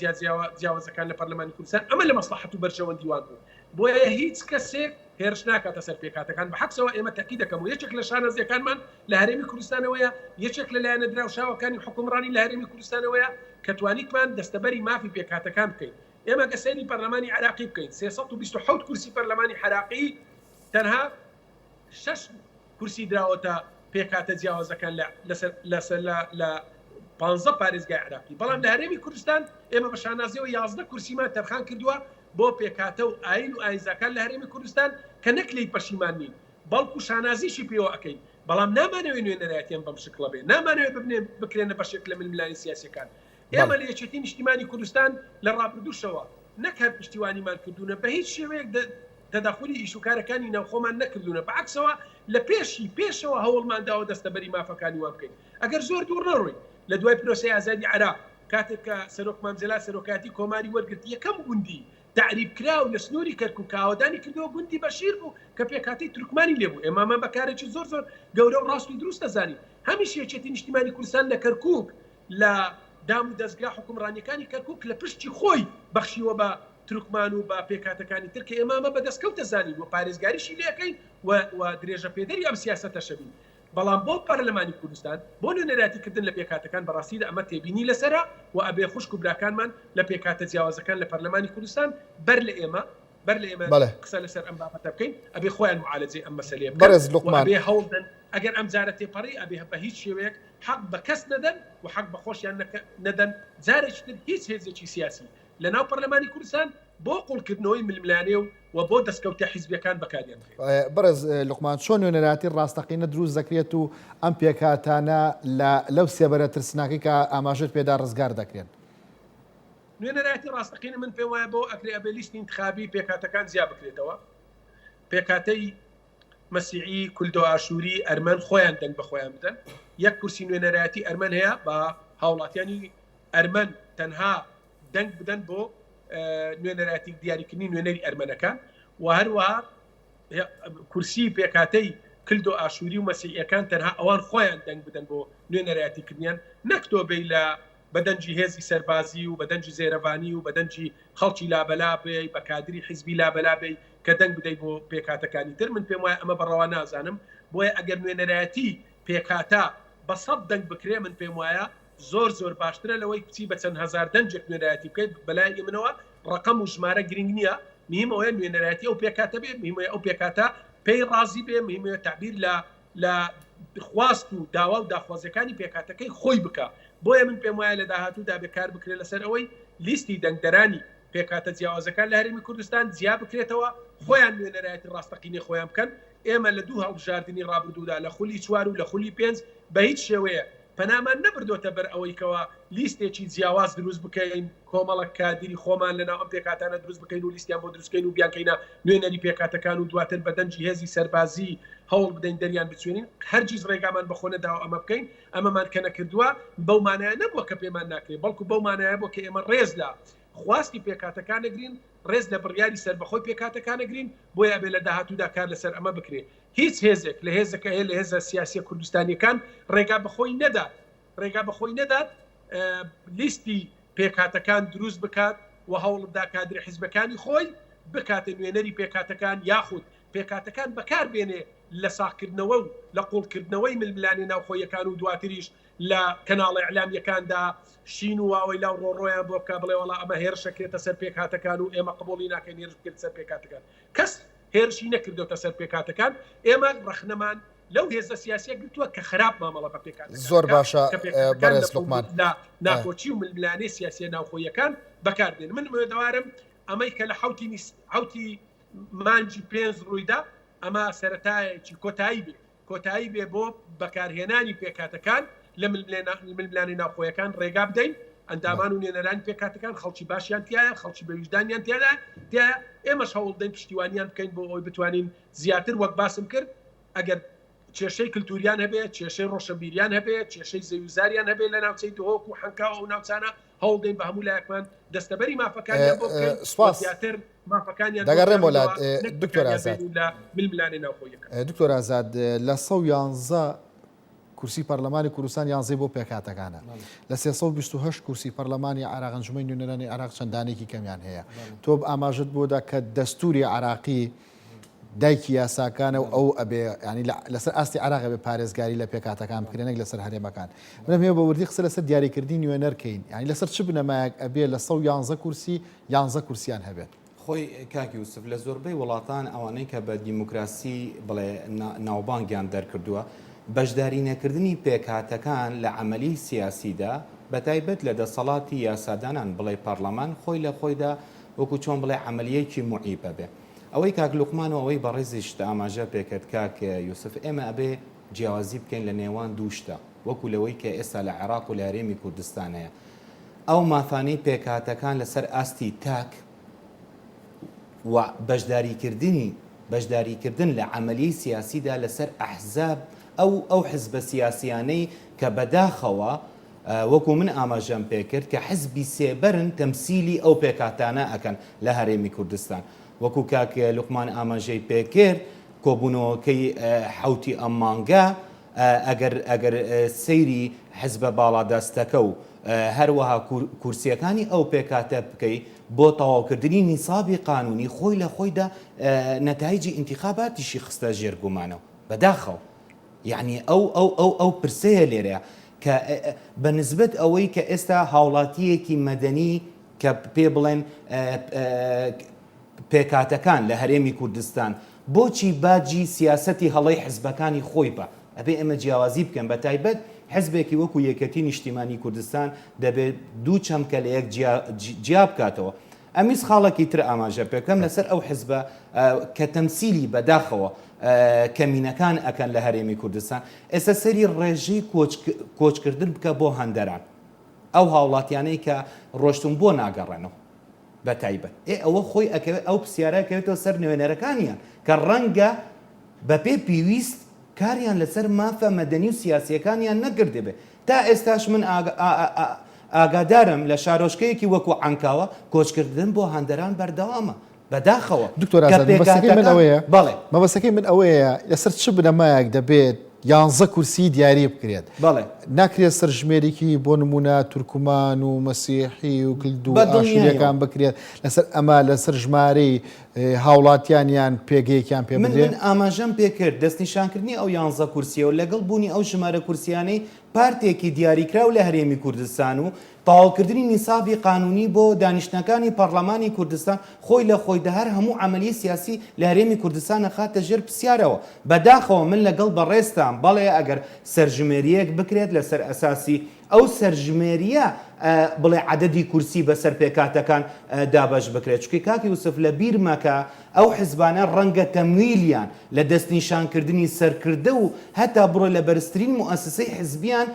جیاوازەکان لە پەرلەمانی کوردستان ئەمە لە مەسلحەت و بەرژەوەندیوان بوو. بۆیە هیچ کەسێک هێرش ناکاتە سەر پێکاتەکان بەحەقەوە ئێمە تاکید دەکەم و یەکێک لە شانازیەکانمان لە هەرێمی کوردستانەوەیە، یەکێک لە لایەنە دراوشاوەکانی حکومڕانی لە هەرێمی کوردستانەوەیە کە توانیتمان دەستەبەری مافی پێکاتەکان بکەین. ئێمە گەسەری پەرلەمانی عراقی بکەین 327 کورسی پەرلەمانی عراقی تەنها 6 کورسی دراوەتە پێکاتە جیاوازەکان لە 15 پارێزگای عراقی. بەڵام لە هەرێمی کوردستان ئێمە بە شانازیەوە 11 کورسیمان تەرخان کردووە بۆ پێکاتە و ئاین و ئاینزاکان لە هەرێمی کوردستان کە نەکلەی پەشیمان نین بەڵکو شانازیشی پێوە ئەەکەین. بەڵام نامانەوەی نوێنەرایەتیان بەم شکڵە بێ، نامانەوەی بکرێنە بەشێک لە ململانی سیاسیەکان. ئێمە لە یەکێتی نیشتیمانی کوردستان لە ڕابردووشەوە نەکە پشتیوانیمان کردوونە بە هیچ شێوەیەک تەداخلی ئیشوکارەکانی ناوخۆمان نەکردوونە، بەعکسەوە لە پێشەوە هەوڵمان داوە دەستەبەری مافەکانی وان بکەین. ئەگەر زۆر دوور نەڕۆی لە دوای پرۆسەی ئازادی عراق کاتێک کە سەرۆک مامزێلا سەرۆکاتی کۆماری وەرگرت یەکەم گوندی تعریب کرا و لە سنووری کەرکووک کاوەدانی کردەوە گوندی بەشیر بوو کە پێکاتی تورکمانی لێبوو. ئێمامان بەکارێکی زۆر گەورە و ڕاست و دروست دەزانین. هەمیش یەکێتی نیشتیمانی کوردستان لە کەرکووک لە دام و دەستگا حکومڕانیەکانی کەرکووک لە پشتی خۆی بەخشیوە بە تورکمان و بە پێکاتەکانی تر کە ئێمامە بەدەستکەوتە زانین و پارێزگاریشی لێەکەین و درێژە پێدەری ئەم سیاسەتە شەبین. بەڵام بۆ پەرلەمانی کوردستان بۆ نوێنەراتیکردن لە پێکاتەکان بەڕاستیدا ئەمە تێبینی لەسەرە و ئەبێ خوشک و براکانمان لە پێکاتە جیاوازەکان لە پەرلەمانی کوردستان بەر لە ئێمە قسە لەسەر ئەم بابەتە بکەین، ئەبێ خۆیان معالەجەی ئەم مەسەلەیە بکەن، ئەبێ هەوڵدەن ئەگەر ئەم جارە تێپەڕی ئەبێ بە هیچ شێوەیەک حەق بە کەس نەدەن و حەق بە خۆشیان نەدەن. جارێکی تر هیچ هێزێکی سیاسی لە ناو پەرلەمانی کوردستان بۆ قوڵکردنەوەی ململانێ و بۆ دەستکەوتە حیزبیەکان بەکاریان بەرز لوقمان چۆن نوێنەراتی ڕاستەقینە دروست دەکرێت و ئەم پێکاتانە لەو سێبەرە ترسناکی کە ئاماژت پێدا ڕزگار دەکرێن؟ نوێنەراتی ڕاستەقینە من پێم وایە بۆ ئەکرێ ئەبێ لیستی انتخابی پێکاتەکان زیاد بکرێتەوە. پێکاتەی مەسیحی کورد و ئاشووری ئەرمەن خۆیان دەنگ بە خۆیان بدەن. یەک کورسی نوێنەراتی ئەرمەن هەیە بە هاوڵاتیانی ئەرمەن تەنها دەنگ بدەن بۆ نوێنەراتی دیاریکردنی نوێنەری ئەرمەنەکان و هەروەها کورسی پێکاتەی کورد و ئاشووری و مەسیحیەکان تەنها ئەوان خۆیان دەنگ بدەن بۆ نوێنەراتیکردنیان، نەکتۆ بێ لە بەدەنجی هێزی سەربازی و بەدەنجی زێرەبانی و بەدەنجی خەڵکی لابەلا بێ بە کادری حیزبی لابەلا بێ کە دەنگ بدەیت بۆ پێکاتەکانی تر. من پێم وایە ئەمە بەڕەوا نازانم. بۆیە ئەگەر نوێنەرایەتی پێکاتە بە 100 دەنگ بکرێ من پێم وایە زۆر باشترە لەوەی کچی بە چەند هزار دەنجێک نوێنەرایەتی بکەیت. بەلای منەوە ڕقم و ژمارە گرنگ نییە، مهمەوەیە نوێنەرایەتی ئەو پێکاتە بێ، مهمەیە ئەو پێکاتە پێی ڕازی بێ، مهمەیە تعبیر لە خواست و داوا و داخوازەکانی پێکاتەکەی خۆی بکە. بۆیە من پێم وایە لە داهاتوودا بێکار بکرێت لەسەر ئەوەی لیستی دەنگدەرانی پێکاتە جیاوازەکان لە هەرێمی کوردستان جیا بکرێتەوە، خۆیان نوێنەرایەتی ڕاستەقینەی خۆیان بکەن. ئێمە لە دوو هەڵبژاردننی ڕابردوودا لە خولی 4 و لە خولی 5 بە هیچ شێوەیە پەنامان نەبردۆتە بەر ئەوەی کەوە لیستێکی جیاواز دروست بکەین، کۆمەڵک کادری خۆمان لەناو ئەم پێکاتانە دروست بکەین و لیستیان بۆ دروستکەین و بیانکەینە نوێنەری پێکاتەکان و دواتر بەدەنجی هێزی سەربازی هەوڵ بدەین دەریان بچێنین. هەرگیز ڕێگامان بەخۆ نەداوە ئەمە بکەین. ئەمەمان کە نەکردووە بەو مانایە نەبووە کە پێمان ناکرێت، بەڵکو بەو مانایە بۆ کە ئێمە ڕێز لە خواستی پێکاتەکان نەگرین، ڕێز لە بڕیاری سەربەخۆی پێکاتەکان نەگرین. بۆیە بێ لە داهاتوودا کار لەسەر ئەمە بکرێت. هیچ هێزێک لە هێزەکە هەیە لە هێزە سیاسی کوردستانیەکان ڕێگا بەخۆی نەدات لیستی پێکاتەکان دروست بکات و هەوڵ بدا کادری حیزبەکانی خۆی بکاتە نوێنەری پێکاتەکان یاخود پێکاتەکان بەکار بێنێ لە ساختکردنەوە و لە قوڵکردنەوەی ململانی ناوخۆیەکان و دواتریش لە کەناڵی ئەعلامەکاندا شین و واوەی لاو ڕۆڕۆیان بۆ بکە بڵێ وەڵا ئەمە هێرشەکرێتە سەر پێکاتەکان و ئێمە قبوڵی ناکەین هێرش بکرێت سەر پێکاتەکان. کەس هێرشی نەکردوتە سەر پێکاتەکان. ئێمە ڕەخنەمان لەو هێزە سیاسیە گرتووە کە خراپ مامەڵە بە پێکات زۆر باشە بەڕێز لوقمان لە ناکۆچی و ململانەی سیاسیە ناوخۆیەکان بەکاردێن من دەوارم ئەمەی کە لە حوتی مانجی پێنج ڕوویدا ئەمە سەرەتایەکی کۆتایی بێ بۆ بەکارهێنانی پێکاتەکان لە ململانی ناوخۆیەکان ڕێگا بدەین ئەندامان و نێنەرانی پێکاتەکان خەڵکی باشیان تایە خەڵکی بەویژدانیان تیادا ئێمەش هەوڵ دەین پشتیوانیان بکەین بۆ ئەوی بتوانین زیاتر وەک باسم کرد ئەگەر کێشەی کللتوریان هەبێت کێشەی ڕۆشنبیریان هەبێت کێشەی زەویزاریان هەبێت لە ناوچەی دۆک و حەنکاوە و ناوچانە هەوڵ دەین بە هەموو لایەکمان دەستەبەری مافەکانیان بۆ بکەین زیاتر مافەکانیان دەگەڕێم وڵات دکتۆر ئازاد لە ململانی ناوخۆیەکان. دکتۆر ئازاد لە 111 کورسی پەرلەمانی کوردستان 11 بۆ پێکاتەکانە لە 328 کورسی پەرلەمانی عراق ئەنجومەی نوێنەرانی عراق چەندانێکی کەمیان هەیە تۆ ئاماژت بۆدا کە دەستوری عراقی دایکی یاساکانە و ئەو ئەبێ ینی لەسەر ئاستی عراق بێ پارێزگاری لە پێکاتەکان بکرێنێک لەسەر هەرێمەکان منم هەیە بە وردی قسە لەسەر دیاریکردی نوێنەرکەین ینی لەسەر چ بنەمایەک ئەبێ لە 111 کورسی 11 کورسیان هەبێت خۆی کاکی یوسف لە زۆربەی وڵاتان ئەوانەی کە بە دیموکراسی بڵێ ناوبانگیان دەرکردووە بەشداری نەکردنی پێکاتەکان لە عملی سیاسیدا بەتایبەت لە دەسەڵاتی یاسادانان بڵێ پەرلەمان خۆی لە خۆیدا وەکو چۆن بڵێ عملیەکی معیبە بێ ئەوەی کاک لوقمان و ئەوەی بەڕێزی شتە ئاماژە پێکرد کاک یوسف ئێمە ئەبێ جیاوازی بکەین لە نێوان دوو شتە وەکو لەوەی کە ئێستا لە عێراق و لە هەرێمی کوردستانەیە ئەو مافانەی پێکاتەکان لەسەر ئاستی تاک و بەشداریکردن لە عملی سیاسیدا لەسەر ئەحزاب ئەو حزبە سیاسیانەی کە بەداخەوە وەکو من ئاماژەم پێکرد کە حزبی سێبەرن تەمسیلی ئەو پێکاتانە ئەکەن لە هەرێمی کوردستان وەکو کاک لوقمان ئاماژەی پێکرد کۆبوونەوەکەی حوتی ئەم مانگە ئەگەر سەیری حزبە باڵادەستەکە و هەروەها کورسیەکانی ئەو پێکاتە بکەی بۆ تەواوکردنی نیسابی قانونی خۆی لە خۆیدا نەتایجی ئینتیخاباتیشی خستە ژێرگومانەوە بەداخەوە یعنی ئەو پرسەیە لێرەیە کە بەنسبەت ئەوەی کە ئێستا هاوڵاتیەکی مەدەنی کە پێ بڵێن پێکاتەکان لە هەرێمی کوردستان بۆچی باجی سیاسەتی هەڵەی حزبەکانی خۆی بە ئەبێ ئێمە جیاوازی بکەن بە تایبەت حزبێکی وەکو یەکەتی نیشتیمانی کوردستان دەبێت دوو چەمکە لە یەک جیا بکاتەوە ئەمیز خاڵێکی تر ئاماژە پێکەم لەسەر ئەو حزبە کە تەمسیلی بەداخەوە کەمینەکان ئەکەن لە هەرێمی کوردستان ئێستا سەری ڕێژەی کۆچکردن بکە بۆ هەندەران ئەو هاوڵاتیانەی کە ڕۆشتون بۆ ناگەڕێنەوە بە تایبەت ئەوە خۆی ئەکەوێت ئەو پرسیارەکەوێتەوە سەر نوێنەرەکانیان کە ڕەنگە بەپێ پێویست کاریان لەسەر مافە مەدەنی و سیاسیەکانیان نەکردێ تا ئێستاش من ئاگادارم لە شارۆچکەیەکی وەکو عەنکاوە کۆچکردن بۆ هەندەران بەردەوامە بەداخەوە دکتۆر ئازاد مەبەستەکەی من ئەوەیە لەسەر چ بنەمایەک دەبێت 11 کورسی دیاری بکرێت ناکرێت سەرژمێرێکی بۆ نمونە تورکمان و مەسیحی و کلد و ئاشوریەکان بکرێت لەسەر ئەمە لەسەر ژمارەی هاوڵاتیانیان پێگەیەکیان پێ من ئاماژەم پێکرد دەستنیشانکردنی ئەو 11 کورسیەوە لەگەڵ بوونی ئەو ژمارە کورسیانەی پارتێکی دیاریکراو لە هەرێمی کوردستان و تەواوکردنی نیسابی قانونی بۆ دانیشتنەکانی پەرلەمانی کوردستان خۆی لە خۆی دەهار هەموو عملی سیاسی لە هەرێمی کوردستان نەخاتە ژێر پرسیارەوە بەداخەوە من لەگەڵ بەڕێستان بەڵێ ئەگەر سەرژمێریەک بکرێت لەسەر ئەساسی ئەو سەرژمێریە بڵێ عەدەدی کورسی بەسەر پێکاتەکان دابەش بکرێت چونکە کاکی یوسف لە بیر مەکە ئەو حزبانە ڕەنگە تەمویلیان لە دەستنیشانکردنی سەرکردە و هەتا بڕۆ لە بەرزترین موسسەی حزبیان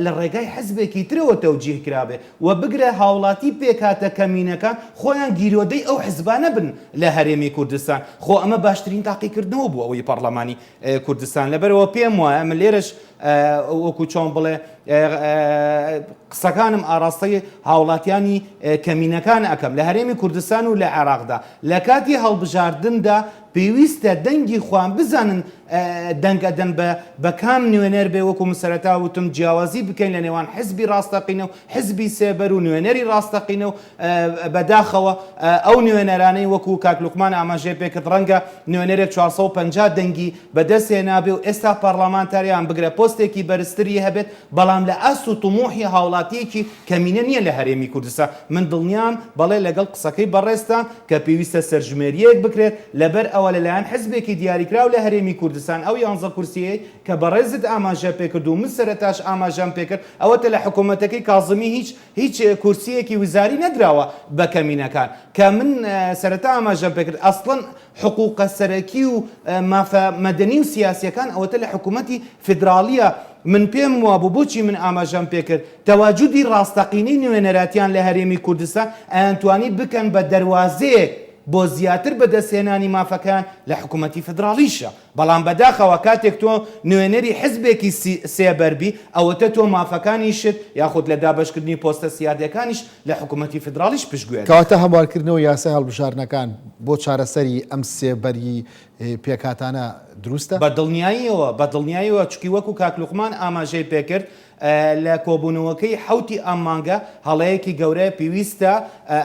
لە ڕێگای حزبێکی ترەوە تەوجیه کرابێ و بگرە هاوڵاتی پێکاتە کەمینەکان خۆیان گیرۆدەی ئەو حزبانە بن لە هەرێمی کوردستان خۆ ئەمە باشترین تاقیکردنەوە بوو ئەوەی پەرلەمانی کوردستان لەبەرەوە پێم وایە من لێرەش وەکو چۆن بڵێ قسەکانم ئاراستەی هاوڵاتیانی کەمینەکان ئەەکەم لە هەرێمی کوردستان و لە عێراقدا لە کاتی هەڵبژاردندا پێویستە دەنگی خوان بزانن دەنگەدەن بە کام نوێنەر بێ وەکو سەرەتا وتم جیاوازی بکەین لە نێوان حزبی ڕاستەقینە و حزبی سێبەر و نوێنەری ڕاستەقینە و بەداخەوە ئەو نوێنەرانەی وەکو کاک لوقمان ئاماژەی پێکرد ڕەنگە نوێنەرێک 450 دەنگی بەدەستێ نابێ و ئێستا پەرلەمانتاریان بگرە پۆستێکی بەرزتری هەبێت بەڵام لە ئەس و توموحی هاوڵاتیەکی کەمینە نییە لە هەرێمی کوردستان من دڵنیام بەڵێ لەگەڵ قسەکەی بەڕێستان کە پێویستە سەرژمێریەک بکرێت لەبەر ئەوە ئەمانەوە لەلایەن حزبێکی دیاریکراو لە هەرێمی کوردستان ئەو 11 کورسیەی کە بەڕێزت ئاماژە پێکرد و من سەرەتاش ئاماژەم پێکرد ئەوەتە لە حکوومەتەکەی کازمی هیچ کورسیەکی وزاری نەدراوە بە کەمینەکان کە من سەرەتا ئاماژەم پێکرد ئەسڵەن حقوقە سەرەکی و مافە مەدەنی و سیاسیەکان ئەوەتە لە حکوومەتی فیدراالیە من پێم وابوو بۆچی من ئاماژەم پێکرد تەواجودی ڕاستەقینەی نوێنەراتیان لە هەرێمی کوردستان ئەیانتوانی بکەن بە دەواازەیەک بۆ زیاتر بەدەستێنانی مافەکان لە حکوومەتی فدراالیشە بەڵام بەداخەوە کاتێک تۆ نوێنەری حزبێکی سێبەربی ئەوەتە تۆ مافەکانیشت یاخود لە دابشکردنی پۆستە سیادەکانیش لە حکوومەتی فدراالیش پشتگوێن کەواتە هەموارکردنەوە یاسای هەڵبژارنەکان بۆ چارەسەری ئەم سێبەری پێکاتانە دروستە بە دڵنیاییەوە چکی وەکو کاکلوقمان ئاماژەی پێکرد لە کۆبوونەوەکەی حوتی ئەم مانگە هەڵەیەکی گەورەیە پێویستە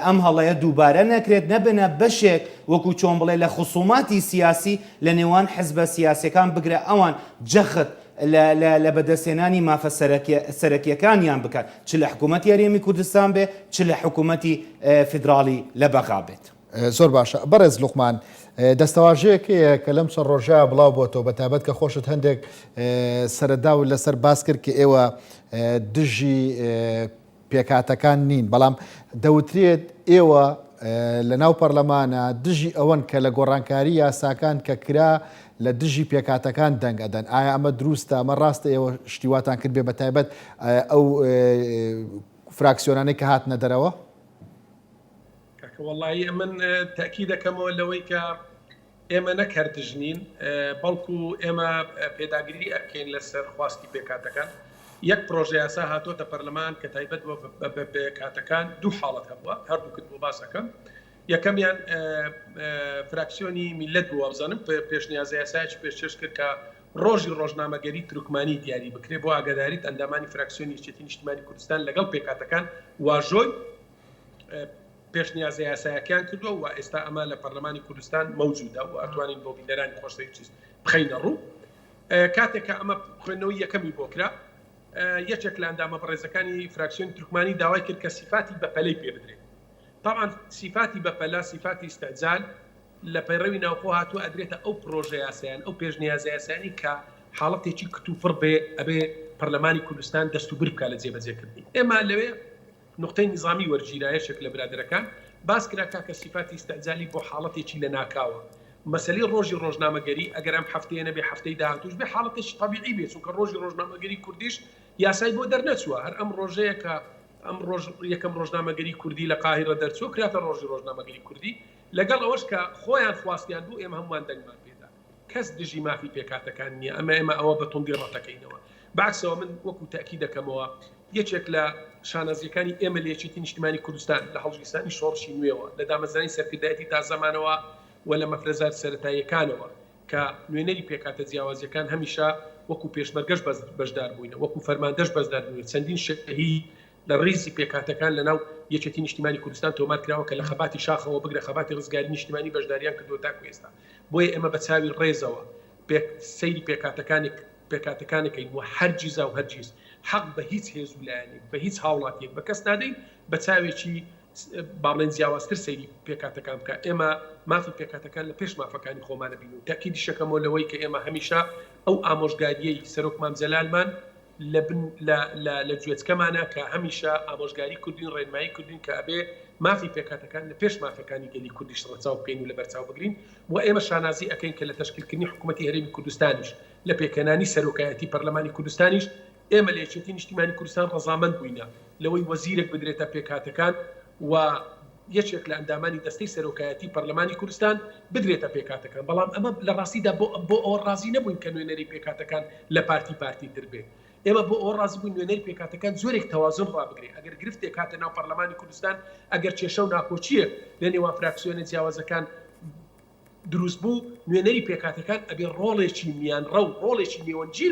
ئەم هەڵەیە دووبارە نەکرێت نەبنە بەشێک وەکو چۆن بڵێ لە خصوماتی سیاسی لە نێوان حزبە سیاسیەکان بگرە ئەوان جەخت لە بەدەستێنانی مافە سەرەکیەکانیان بکات چ لە حکوومەتی هەرێمی کوردستان بێ چ لە حکوومەتی فیدراالی لە بەغا بێت. زۆر باشە بەڕێز لوقمان دەستەواژەیەکەیە کە لەم چەند ڕۆژە بڵاو بۆتەوە بە تابەت کە خۆشت هەندێک سەرەدا و لەسەر باس کرد کە ئێوە دژی پێکاتەکان نین بەڵام دەوترێت ئێوە لە ناو پەرلەمانە دژی ئەوەن کە لە گۆڕانکاری یاساکان کە کرا لە دژی پێکاتەکان دەنگ ئەدەن ئایا ئەمە دروستە ئەمە ڕاستە ئێوە شتیواتان کرد بێ بە تایبەت ئەو فراکسیۆنانەی کە هاتنە دەرەوە؟ والله من تأكيد كما لويك ئێمە نەکردژنین بەڵکو ئێمە پێداگیری ئەکەین لەسەر خواستی پێکاتەکان یەک پرۆژه یاسا هاتۆتە پەرلەمان کە تایبەت بە پێکاتەکان دوو حاڵەت هەبووە هەردووکت بۆ باسەکەم یەکەمیان فراکسیۆنی میلەت بووە بزانم پێشنیازە یاسایەکی پێشکەش کرد کە ڕۆژی ڕۆژنامەگەری تورکمانی دیاری بکرێ بۆ ئاگاداریت ئەندامانی فراکسیۆنی یەکێتی نیشتیمانی کوردستان لەگەڵ پێکاتەکان واژۆی پێشنیازە یاسایەکان کردووە و ئێستا ئەمە لە پەرلەمانی کوردستان مەوجودە و ئەتوانین بۆ بیندەرانی خۆشەویست بخەینە ڕوو کاتێککە ئەمە خوێندنەوەی یەکەمی بۆکرا یەکێک لە ئەندامە بەڕێزەکانی فراکسیۆنی تورکمانی داوای کرد کە سیفاتی بەپەلەی پێ بدرێت طبعا سیفاتی بەپەلا سیفاتی استعجال لە پەیڕەوی ناوخۆ هاتووە ئەدرێتە ئەو پرۆژە یاسایان ئەو پێشنیازە یاسایانی کە حاڵەتێکی کتوفڕ بێ ئەبێ پەرلەمانی کوردستان دەست و بر بکات لە جێبەجێکردنی ئێمە لەوێ نقطەی نظامی وەرگیرایەشێک لە برادەرەکان باس کرا کە سیفاتی استعجالی بۆ حاڵەتێکی لە ناکاوە مەسەلەی ڕۆژی ڕۆژنامەگەری ئەگەر ئەم هەفتەیە نەبێ هەفتەی داهاتوش بێ حاڵەتێکی طبیعی بێت چونکە ڕۆژی ڕۆژنامەگەری کوردیش یاسای بۆ دەرنەچووە هەر ئەم ڕۆژەیە کە ئەم یەکەم ڕۆژنامەگەری کوردی لە قاهیرە دەرچوو کراتە ڕۆژی ڕۆژنامەگەری کوردی لەگەڵ ئەوەش کە خۆیان خواستیان بوو ئێمە هەمووان دەنگمان پێدا کەس دژی مافی پێکاتەکان نییە ئێمە ئەوە بە توندی ڕەتەکەینەوە بەعکسەوە من وەکو تاکید دەکەمەوە یەکێک لە شانازیەکانی ئێمە لە یەکێتی نیشتیمانی کوردستان لە هەڵگیرستانی شۆڕشی نوێەوە لە دامەزرانی سەرکردایەتی تازەمانەوە و لە مەفرەزار سەرەتاییەکانەوە کە نوێنەری پێکاتە جیاوازیەکان هەمیشە وەکو پێشمەرگەش بەشدار بووینە وەکو فەرماندەش بەشدار بووین چەندین شەهی لە ڕیزی پێکاتەکان لەناو یەکێتی نیشتیمانی کوردستان تۆمار کراوە کە لە خەباتی شاخەوە بگرە خەباتی ڕزگاری نیشتیمانی بەشداریان کردووە تاکو ئێستا بۆیە ئێمە بە چاوی ڕێزەوە سەیری پێکاتەکانەکەین و هەرگیزا و هەرگیز حەق بە هیچ هێز و لایەنێک بە هیچ هاوڵاتیەک بە کەس نادەین بە چاوێکی باڵێن جیاوازتر سەیری پێکاتەکان بکە ئێمە مافی پێکاتەکان لە پێش مافەکانی خۆمانە بین و تاکیدی شەکەمەوە لەوەی کە ئێمە هەمیشە ئەو ئامۆژگاریەی سەرۆک مام جەلالمان لە گوێچکەمانە کە هەمیشە ئامۆژگاری کوردین ڕێنمایی کوردین کە ئەبێ مافی پێکاتەکان لە پێش مافەکانی گەلی کوردیش ڕەچاو بکەین و لە بەرچاو بگرین و ئێمە شانازی ئەەکەین کە لە تەشکیلکردنی حکوومەتی هەرێمی کوردستانیش لە پێکەنانی سەرۆکایەتی پەرلەمانی کوردستانیش ئێمە لە یەکێتی نیشتیمانی کوردستان ڕەزامەند بووینە لەوەی وەزیرێک بدرێتە پێکاتەکان و یەکێک لە ئەندامانی دەستەی سەرۆکایەتی پەرلەمانی کوردستان بدرێتە پێکاتەکان بەڵام ئەمە لە ڕاستیدا بۆ ئەوە ڕازی نەبووین کە نوێنەری پێکاتەکان لە پارتی تر بێت ئێمە بۆ ئەوە ڕازی بووین نوێنەری پێکاتەکان زۆرێک تەوازن ڕابگرێت ئەگەر گرفتێک هاتە ناو پەرلەمانی کوردستان ئەگەر کێشە و ناکۆچیە لە نێوان فراکسیۆنە جیاوازەکان دروست بوو نوێنەری پێکاتەکان ئەبێ ڕۆڵێکی میانڕە و ڕۆڵێکی نێوەنگیر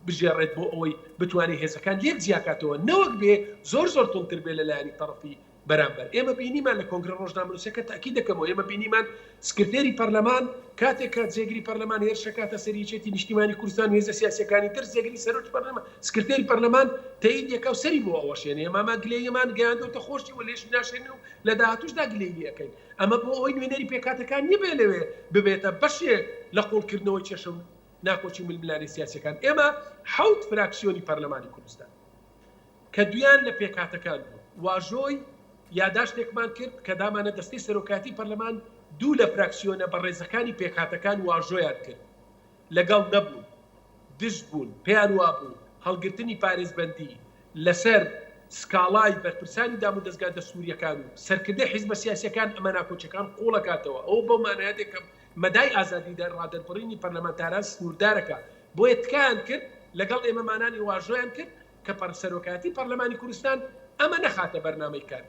بژێڕێت بۆ ئەوەی بتوانێت هێزەکان لێک جیاکاتەوە نەوەک بێ زۆر تونتر بێ لەلایەنی تەرەفی بەرامبەر ئێمە بینیمان لە کۆنگرە ڕۆژنامەنووسەکە تاکی دەکەمەوە ئێمە بینیمان سکرتێری پەرلەمان کاتێک کە جێگری پەرلەمان هێرشەکاتە سەریچێتی نیشتیمانی کوردستان و هێزە سیاسیەکانی تر جێگری سەرۆکی پەرلەمان سکرتێری پەرلەمان تاییدیەکە و سەری بۆ ئەوەشێنێ ئێماما گلەیەمان گەیاندۆتە خۆشی و لێش ناشێنن و لە داهاتووشدا گلەیی ئەەکەین ئەمە بۆ ئەوەی نوێنەری پێکاتەکان نیبێ لەوێ ببێتە بەشێ لە قوڵکردنەوەی چێشە و ناکۆچی ململانی سیاسیەکان ئێمە حەوت فراکسیۆنی پەرلەمانی کوردستان کە دویان لە پێکاتەکان بوو واژۆی یاداشتێکمان کرد کە دامانە دەستەی سەرۆکاتی پەرلەمان دوو لە فراکسیۆنە بەڕێزەکانی پێکاتەکان واژۆیان کرد لەگەڵ نەبوون دژ بوون پێیان وابوو هەڵگرتنی پارێزبەندی لەسەر سکاڵای بەرپرسانی دام و دەستگا دەستوریەکان و سەرکردەی حیزبە سیاسیەکان ئەمە ناکۆچەکان قوڵەکاتەوە ئەو بۆ مانایەتێکە مەدای ئازادی ڕادەربڕینی پەرلەمانتاران سنووردارەکە بۆیە تکایان کرد لەگەڵ ئێمەمانانی واژۆیان کرد کە سەرۆکاتی پەرلەمانی کوردستان ئەمە نەخاتە بەرنامەی کار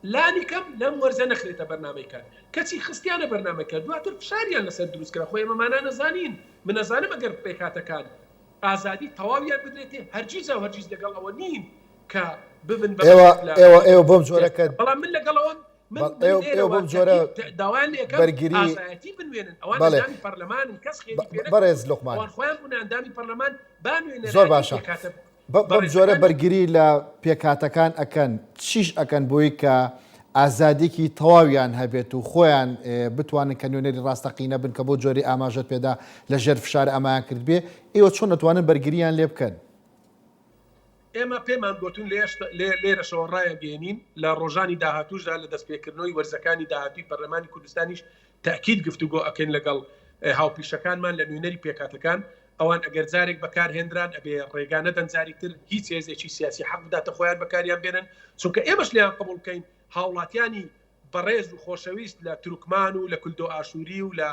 لانی کەم لەم وەرزە نەخرێتە بەرنامەی کار کەچی خستیانە بەرنامەکە دواتر فشاریان لەسەر دروستکرا خۆی ئێمەمانان نەزانین من نەزانم ئەگەر پێکاتەکان ئازادی تەواویان بدرێتێ هەرگیز و هەرگیز لەگەڵ ئەوە نین کە ببن ئێوە بۆم جۆرەکە بەڵام من لەگەڵەوە بۆم جۆرە داوایان بەرگری ئازایەتی بنوێنن ئەوان ئەندامی پەرلەمانن کەس بەڕێز لوقمان خۆیان بوون ئەندامی پەرلەمان بانوێنە زۆر باشە بەم جۆرە بەرگری لە پێکاتەکان ئەکەن چیش ئەکەن بۆی کە ئازادێکی تەواویان هەبێت و خۆیان بتوانن کە نوێنەری ڕاستەقینە بن کە بۆ جۆری ئاماژەت پێدا لە ژێر فشار ئەمایان کرد بێ ئێوە چۆن نەتوانن بەرگریان لێ بکەن ئێمە پێمان گوتون لێرەشەوە ڕایەگەێنین لە ڕۆژانی داهاتووشدا لە دەستپێکردنەوەی وەرزەکانی داهاتووی پەرلەمانی کوردستانیش تاکید گفتوگۆ ئەکەن لەگەڵ هاوپیشەکانمان لە نوێنەری پێکاتەکان ئەوان ئەگەر جارێک بەکارهێنران ئەبێ ڕێگانە دەنجاری تر هیچ هێزێکی سیاسی حەق بداتە خۆیان بەکاریان بێنن چونکە ئێمەش لیان قبول بکەین هاوڵاتیانی بەڕێز و خۆشەویست لە تورکمان و لە کولدۆ ئاشووری و لە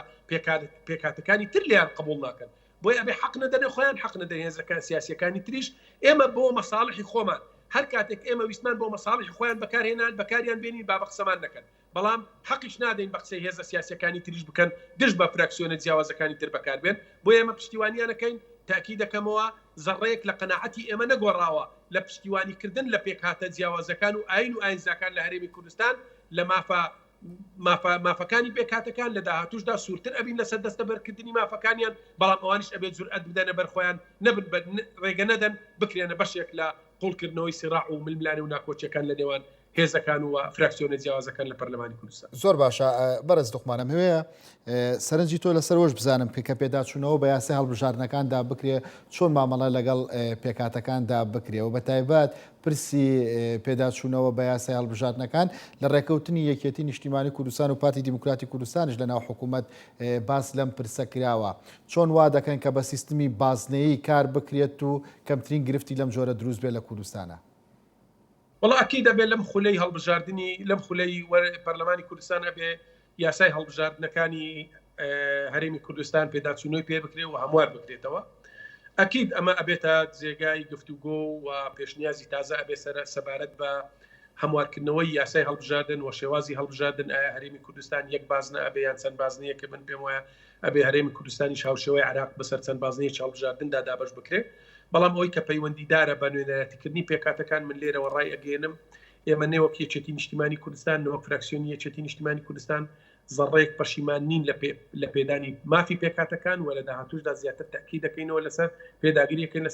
پێکاتەکانی تر لیان قبول ناکەن بۆی ئەبێ حەق نەدەنێ خۆیان حەق نەدەن هێزەکان سیاسیەکانی تریش ئێمە بۆ مەساڵحی خۆمان هەر کاتێک ئێمە ویسمان بۆ مەساڵحی خۆیان بەکارهێنان بەکاریان بێنین با بە قسەمان نەکەن بەڵام حەقیش نادەین بە قسەی هێزە سیاسیەکانی تریش بکەن دژ بە فراکسیۆنە جیاوازەکانی تر بەکاربێن بۆ ئێمە پشتیوانیانەکەین تاکی دەکەمەوە زەڕەیەک لە قەناعەتی ئێمە نەگۆڕاوە لە پشتیوانیکردن لە پێکهاتە جیاوازەکان و ئاین و ئاینزاکان لە هەرێمی کوردستان لە مافەکانی پێکاتەکان لە داهاتووشدا سوورتر ئەبین لەسەر دەستەبەرکردنی مافەکانیان بەڵام ئەوانش ئەبێت جورئەت بدەنە بەر خۆیان نەبن ڕێگە نەدەن بکرێنە بەشێک لە قوڵکردنەوەی سیراع و ململانە و ناکۆچیەکان لە نێوان هێزەکان و فراکسیۆنە جیاوازەکان لە پەرلەمانی کوردستان زۆر باشە بەرز دڵخمانم هەیە سەرنجی تۆ لەسەرەوەش بزانم کە پێداچوونەوە بە یاسای هەڵبژاردنەکاندا بکرێ چۆن مامەڵە لەگەڵ پێکاتەکاندا بکرێەوە بە تایبەت پرسی پێداچوونەوە بە یاسای هەڵبژاردنەکان لە ڕێکەوتنی یەکێتی نیشتیمانی کوردستان و پارتی دیموکراتی کوردستانش لە ناو حکوومەت باس لەم پرسە کراوە چۆن وا دەکەن کە بە سیستمی بازنەیی کار بکرێت و کەمترین گرفتی لەم جۆرە دروست بێت لە کوردستانە والله ئەکید دەبێت لەم خولەی هەڵبژاردننی لەم خولەی پەرلەمانی کوردستان ئەبێ یاسای هەڵبژاردنەکانی هەرێمی کوردستان پێداچوونەوەی پێ بکرێت و هەموار بکرێتەوە ئەکید ئەمە ئەبێتە جێگای گفتوگۆ و پێشنیازی تازە ئەبێ سەبارەت بە هەموارکردنەوەی یاسای هەڵبژاردن و شێوازی هەڵبژاردن ئایا هەرێمی کوردستان یەک بازنە ئەبێ یان چەند بازنەیەکە من پێم وایە ئەبێ هەرێمی کوردستانی هاوشێوەی عراق بەسەر چەند بازنەیەکی هەڵبژاردندا دابەش بکرێت بەڵام ئەوەی کە پەیوەندیدارە بە نوێنەرەتیکردنی پێکاتەکان من لێرەوە ڕای ئەگەێنم ئێمە نێوەک یەکێتی نیشتیمانی کوردستان نەوەک فراکسیۆنی یەکێتی نیشتیمانی کوردستان زەڕێک پەشیمان نین لە پێدانی مافی پێکاتەکان و لە داهاتووشدا زیاتر تاکی دەکەینەوە لەسەر پێداگیریەکەین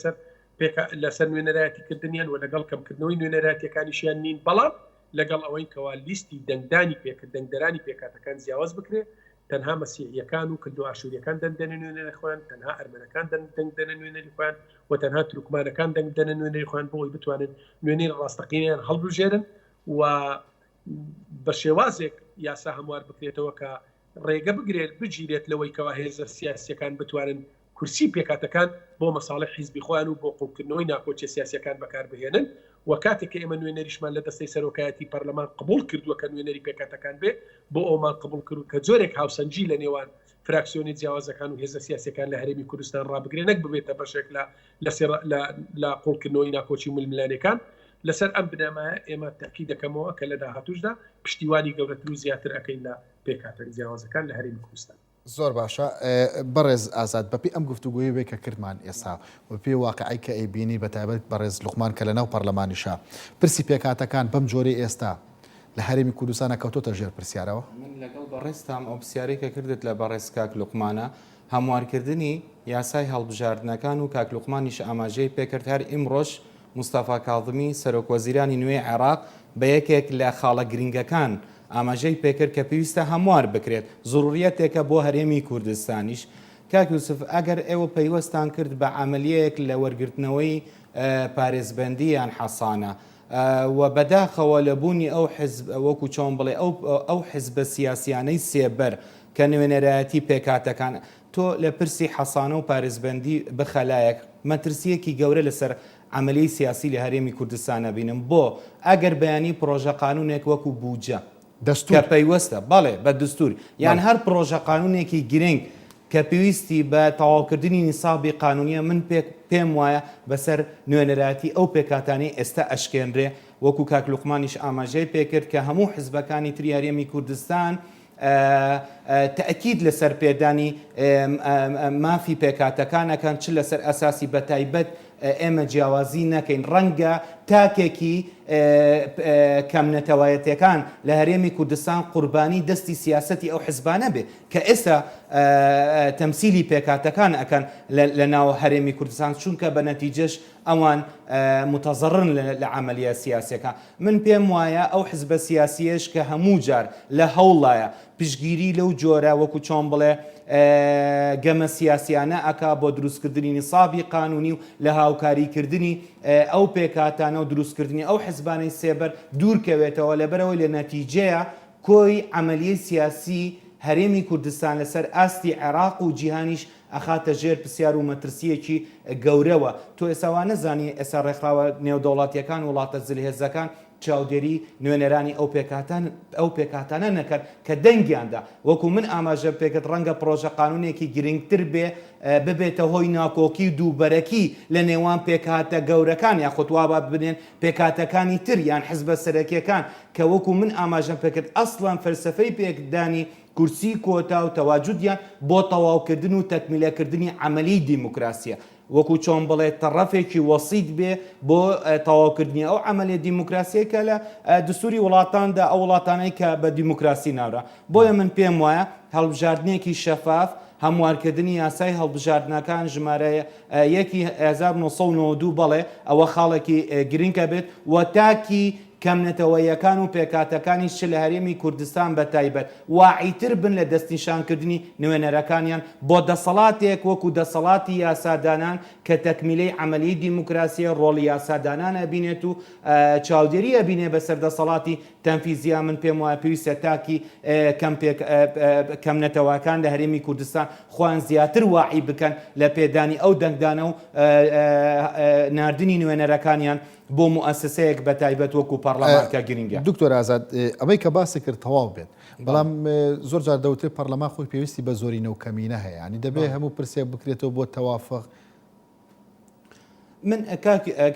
لەسەر نوێنەرایەتیکردنیان و لەگەڵ کەمکردنەوەی نوێنەرایەتیەکانیشیان نین بەڵام لەگەڵ ئەوەی کەوا لیستی دەنگدانی دەنگدەرانی پێکاتەکان جیاواز بکرێ تەنها مەسیحیەکان و کردو ئاشووریەکان دەنگدەنە نوێنەری خۆیان تەنها ئەرمەنەکان دەنگدەنە نوێنەری خۆیان و تەنها تورکمانەکان دەنگدەنە نوێنەری خۆیان بۆی بتوانن نوێنەی ڕاستەقینیان هەڵبژێرن و بە شێوازێک یاسا هەموار بکرێتەوە کە ڕێگە بگرێت بگیرێت لەوەی کەوا هێزە سیاسیەکان بتوانن کورسی پێکاتەکان بۆ مەساڵح حیزبی خۆیان و بۆ قوڵکردنەوەی ناکۆچی سیاسیەکان بەکاربهێنن و کاتێک کە ئێمە نوێنەریشمان لە دەستەی سەرۆکایەتی پەرلەمان قبول کردووە کە نوێنەری پێکاتەکان بێ بۆ ئەومان قبول کرد کە جۆرێک هاوسەنجی لە نێوان فراکسیۆنی جیاوازەکان و هێزە سیاسیەکان لە هەرێمی کوردستان ڕابگرێ نەک ببێتە بەشێک لە قوڵکردنەوەی ناکۆچی ململانەکان لەسەر ئەم بنەمایە ئێمە تاکی دەکەمەوە کە لە داهاتووشدا پشتیوانی گەورەتر و زیاتر ئەەکەین لە پێکاتە جیاوازەکان لە هەرێمی کوردستان زۆر باشە بەڕێز ئازاد بەپی ئەم گفتوگوۆی وێ کە کردمان ئێستا و پێی واقعی کە ئەیبینی بە تایبەت بەڕێز لوقمان کە لە ناو پەرلەمانیشە پرسی پێکاتەکان بەم جۆرەی ئێستا لە هەرێمی کوردستانە کەوتۆتە ژێر پرسیارەوە؟ من لەگەڵ بەڕێستام ئەو پرسیارەی کە کردت لە بەڕێز کاک لوقمانە هەموارکردنی یاسای هەڵبژاردنەکان و کاک لوقمانیش ئاماژەی پێکرد هەر ئیمڕۆژ مستەفا کاڵدمی سەرۆکوەزیرانی نوێی عێراق بە یەکێک لە خاڵە گرنگەکان ئاماژەی پێکرد کە پێویستە هەموار بکرێت زوروریەتێکە بۆ هەرێمی کوردستانیش. کاک یوسف ئەگەر ئێوە پەیوەستان کرد بە عملیەیەک لە وەرگرتنەوەی پارێزبەندی یان حەسانە و بەداخەوە لە بوونی ئەو حزب وەکو چۆن بڵێ ئەو حزبە سیاسیانەی سێبەر کە نوێنەرایەتی پێکاتەکان تۆ لە پرسی حەسانە و پارێزبەندی بخەلایەک مەترسیەکی گەورە لەسەر عملی سیاسی لە هەرێمی کوردستانە بینم بۆ ئەگەر بەیانی پرۆژە قانونێک وەکو بوجە کە پەیوەستە بەڵێ بە دستور یان هەر پرۆژە قانونێکی گرنگ کە پێویستی بە تەواوکردنی نیسابی قانونیە من پێم وایە بەسەر نوێنەراتی ئەو پێکاتانی ئێستا ئەشکێنرێ وەکو کاک لوقمانیش ئاماژەی پێکرد کە هەموو حزبەکانی تری هەرێمی کوردستان تأکید لەسەر پێدانی مافی پێکاتەکانەکان چ لەسەر ئەساسی بەتایبەت ئێمە جیاوازی نەکەین ڕەنگە تاکێکی کەم نەتەوایەتەکان لە هەرێمی کوردستان قوربانی دەستی سیاسەتی ئەو حزبانە بێ کە ئێستا تەمسیلی پێکاتەکان ئەکەن لە ناو هەرێمی کوردستان چونکە بە نەتیجەش ئەوان متەزەڕن لە عملیە سیاسەکە. من پێم وایە ئەو حزبە سیاسیەش کە هەموو جار لە هەوڵایە پشگیری لەو جۆرە وەکو چۆن بڵێ گەمە سیاسیانە ئەکا بۆ دروستکردنی نیسابی قانونی و لە هاوکاریکردنی ئەو پێکاتانە و دروستکردنی ئەو حزبانەی سێبەر دوورکەوێتەوە لەبەرەوەی لە نەتیجەیە کۆی عملیە سیاسی هەرێمی کوردستان لەسەر ئاستی عێراق و جیهانیش ئەخاتە ژێر پرسیار و مەترسیەکی گەورەوە. تۆ ئێساوا نەزانی ئێستا ڕێکخراوە نێودەوڵاتیەکان وڵاتە جلهێزەکان چاودێری نوێنەرانی ئەو پێکاتانە نەکرد کە دەنگیاندا وەکو من ئاماژە پێکرد ڕەنگە پرۆژە قانونێکی گرنگتر بێ ببێتە هۆی ناکۆکی دووبەرەکی لە نێوان پێکاتە گەورەکان یاخود وا ببنێن پێکاتەکانی تر یان حزبە سەرەکیەکان کە وەکو من ئاماژە پێکرد ئەسڵان فەلسەفەی پێکدانی کورسی کۆتا و تەواجودیان بۆ تەواوکردن و تەکمیلەکردنی عملی دیموکراسیە وەکو چۆن بڵێ تەڕەفێکی وەسیط بێ بۆ تەواوکردنی ئەو عملیە دیموکراسیە کە لە دستوری وڵاتاندا ئەو وڵاتانەی کە بە دیموکراسی ناورا. بۆیە من پێم وایە هەڵبژاردنێکی شەفاف هەموارکردنی یاسای هەڵبژاردنەکان ژمارە 1992 بەڵێ ئەوە خاڵێکی گرنگە بێت و تاکی کەمنەتەوەیەکان و پێکاتەکانی ش لە هەرێمی کوردستان بە تایبەت واعیتر بن لە دەستنیشانکردنی نوێنەرەکانیان بۆ دەسەڵاتێک وەکو دەسەڵاتی یاسادانان کە تەکمیلەی عملی دیموکراسیە ڕۆڵی یاسادانانە بینێت و چاودێریە بینێ بەسەر دەسەڵاتی تەنفیزیا. من پێم وایە پێویستە تاکی کەمنەتەوەکان لە هەرێمی کوردستان خۆیان زیاتر واعی بکەن لە پێدانی ئەو دەنگدانە و ناردنی نوێنەرەکانیان بۆ مؤسسەیەک بە تایبەت وەکو پەرلەمانکە گرنگە. دکتۆر ئازاد ئەوەی کە باسی کرد تەواو بێت بەڵام زۆر جار دەوترێت پەرلەمان خۆی پێویستی بە زۆرینە و کەمینە هەیە ینی دەبێت هەموو پرسێک بکرێتەوە بۆ تەوافق. من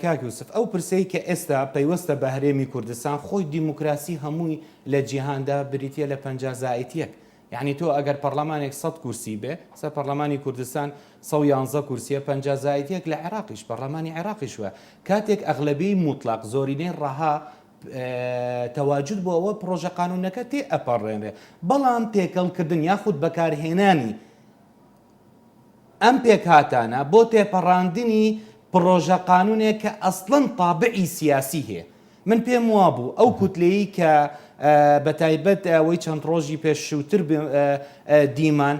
کاک یوسف ئەو پرسەی کە ئێستا پەیوەستە بە هەرێمی کوردستان خۆی دیموکراسی هەمووی لە جیهاندا بریتە لە 50 زائیتیەک. یعنی تۆ ئەگەر پەرلەمانێک 100 کورسی بێ سە پەرلەمانی کوردستان 111 کورسیە 50 زائیتیەک لە عێراقیش پەرلەمانی عێراقیش وە کاتێک ئەغلبی موتڵق زۆرینەی ڕەها تەواجود بۆ ئەوە پرۆژە قانونەکە تێ ئەپەڕێنێ بەڵام تێکەڵکردن یاخود بەکارهێنانی ئەم پێکهاتانە بۆ تێپەڕاندنی پرۆژە قانونێک کە ئەسڵەن تابعی سیاسی هەیە. من پێم وابوو ئەو کوتلەیە کە بە تایبەت ئەوەی چەند ڕۆژی پێشووتر دیمان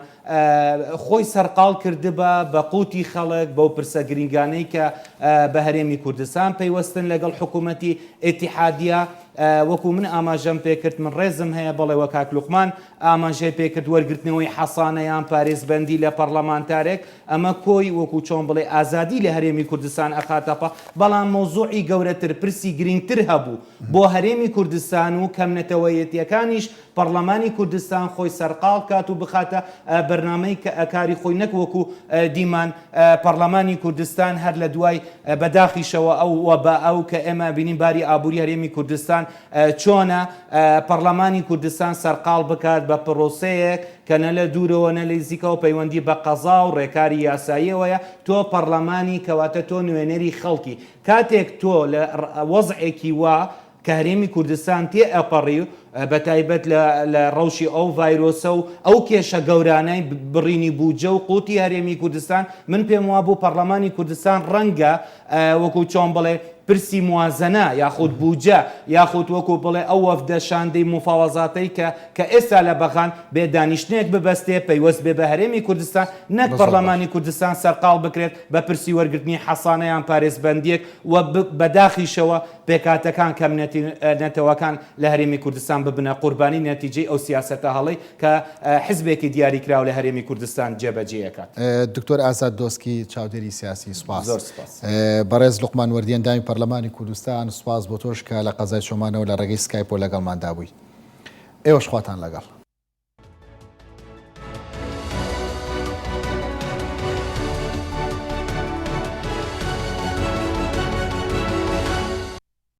خۆی سەرقاڵ کردبە بە قوتی خەڵک بەو پرسە گرنگانەی کە بە هەرێمی کوردستان پەیوەستن لەگەڵ حکوومەتی ئێتیحادیە وەکو من ئاماژەم پێکرد من ڕێزم هەیە بەڵێ وە کاک لوقمان ئاماژەی پێکرد وەرگرتنەوەی حەسانەیان پارێزبەندی لە پەرلەمانتارێک ئەمە کۆی وەکو چۆن بڵێ ئازادی لە هەرێمی کوردستان ئەخاتەپە بەڵام مۆزوعی گەورەتر پرسی گرنگتر هەبوو بۆ هەرێمی کوردستان و کەمنەتەوەیەتیەکانیش پەرلەمانی کوردستان خۆی سەرقاڵ کات و بخاتە بەرنامەی کاری خۆی نەک وەکو دیمان پەرلەمانی کوردستان هەر لە دوای بەداخیشەوە ئەو وەبا ئەو کە ئێمە بینین باری ئابووری هەرێمی کوردستان چۆنە پەرلەمانی کوردستان سەرقاڵ بکات بە پرۆسەیەک کە نە لە دوورەوە نە لە نزیکەوە پەیوەندی بە قەزا و ڕێکاری یاساییەوەیە تۆ پەرلەمانی کەواتە تۆ نوێنەری خەڵکی کاتێک تۆ لە وەزعێکی وا کە هەرێمی کوردستان تێ ئەپەڕی و بە تایبەت لە ڕەوشی ئەو ڤایرۆسە و ئەو کێشە گەورانەی بڕینی بووجە و قوتی هەرێمی کوردستان من پێم وا بوو پەرلەمانی کوردستان ڕەنگە وەکو چۆن بڵێ پرسی موازنە یاخود بووجە یاخود وەکو بڵێ ئەو وەفدە شاندەی مفاوەزاتەی کە ئێستا لە بەخان بێ دانیشتنێک ببەستێ پەیوەست بێ بە هەرێمی کوردستان نەک پەرلەمانی کوردستان سەرقاڵ بکرێت بە پرسی وەرگرتنی حەسانەیان پارێزبەندیەک و بەداخیشەوە پێکاتەکان کەم نەتەوەکان لە هەرێمی کوردستان ببنە قوربانی نەتیجەی ئەو سیاسەتە هەڵی کە حزبێکی دیاریکراو لە هەرێمی کوردستان جێبەجێەکات. دکتۆر ئازاد دۆسکی چاودێری سیاسی سوپاس. زۆر سپاس. بەڕێز لوقمان وەردی ئەندامی پەرلەمانی کوردستان سوپاس بۆ تۆش کە لە قەزای شۆمانەوە لە ڕێگەی سکایپ و لەگەڵماندا بووی. ئێوەش خواتان لەگەڵ.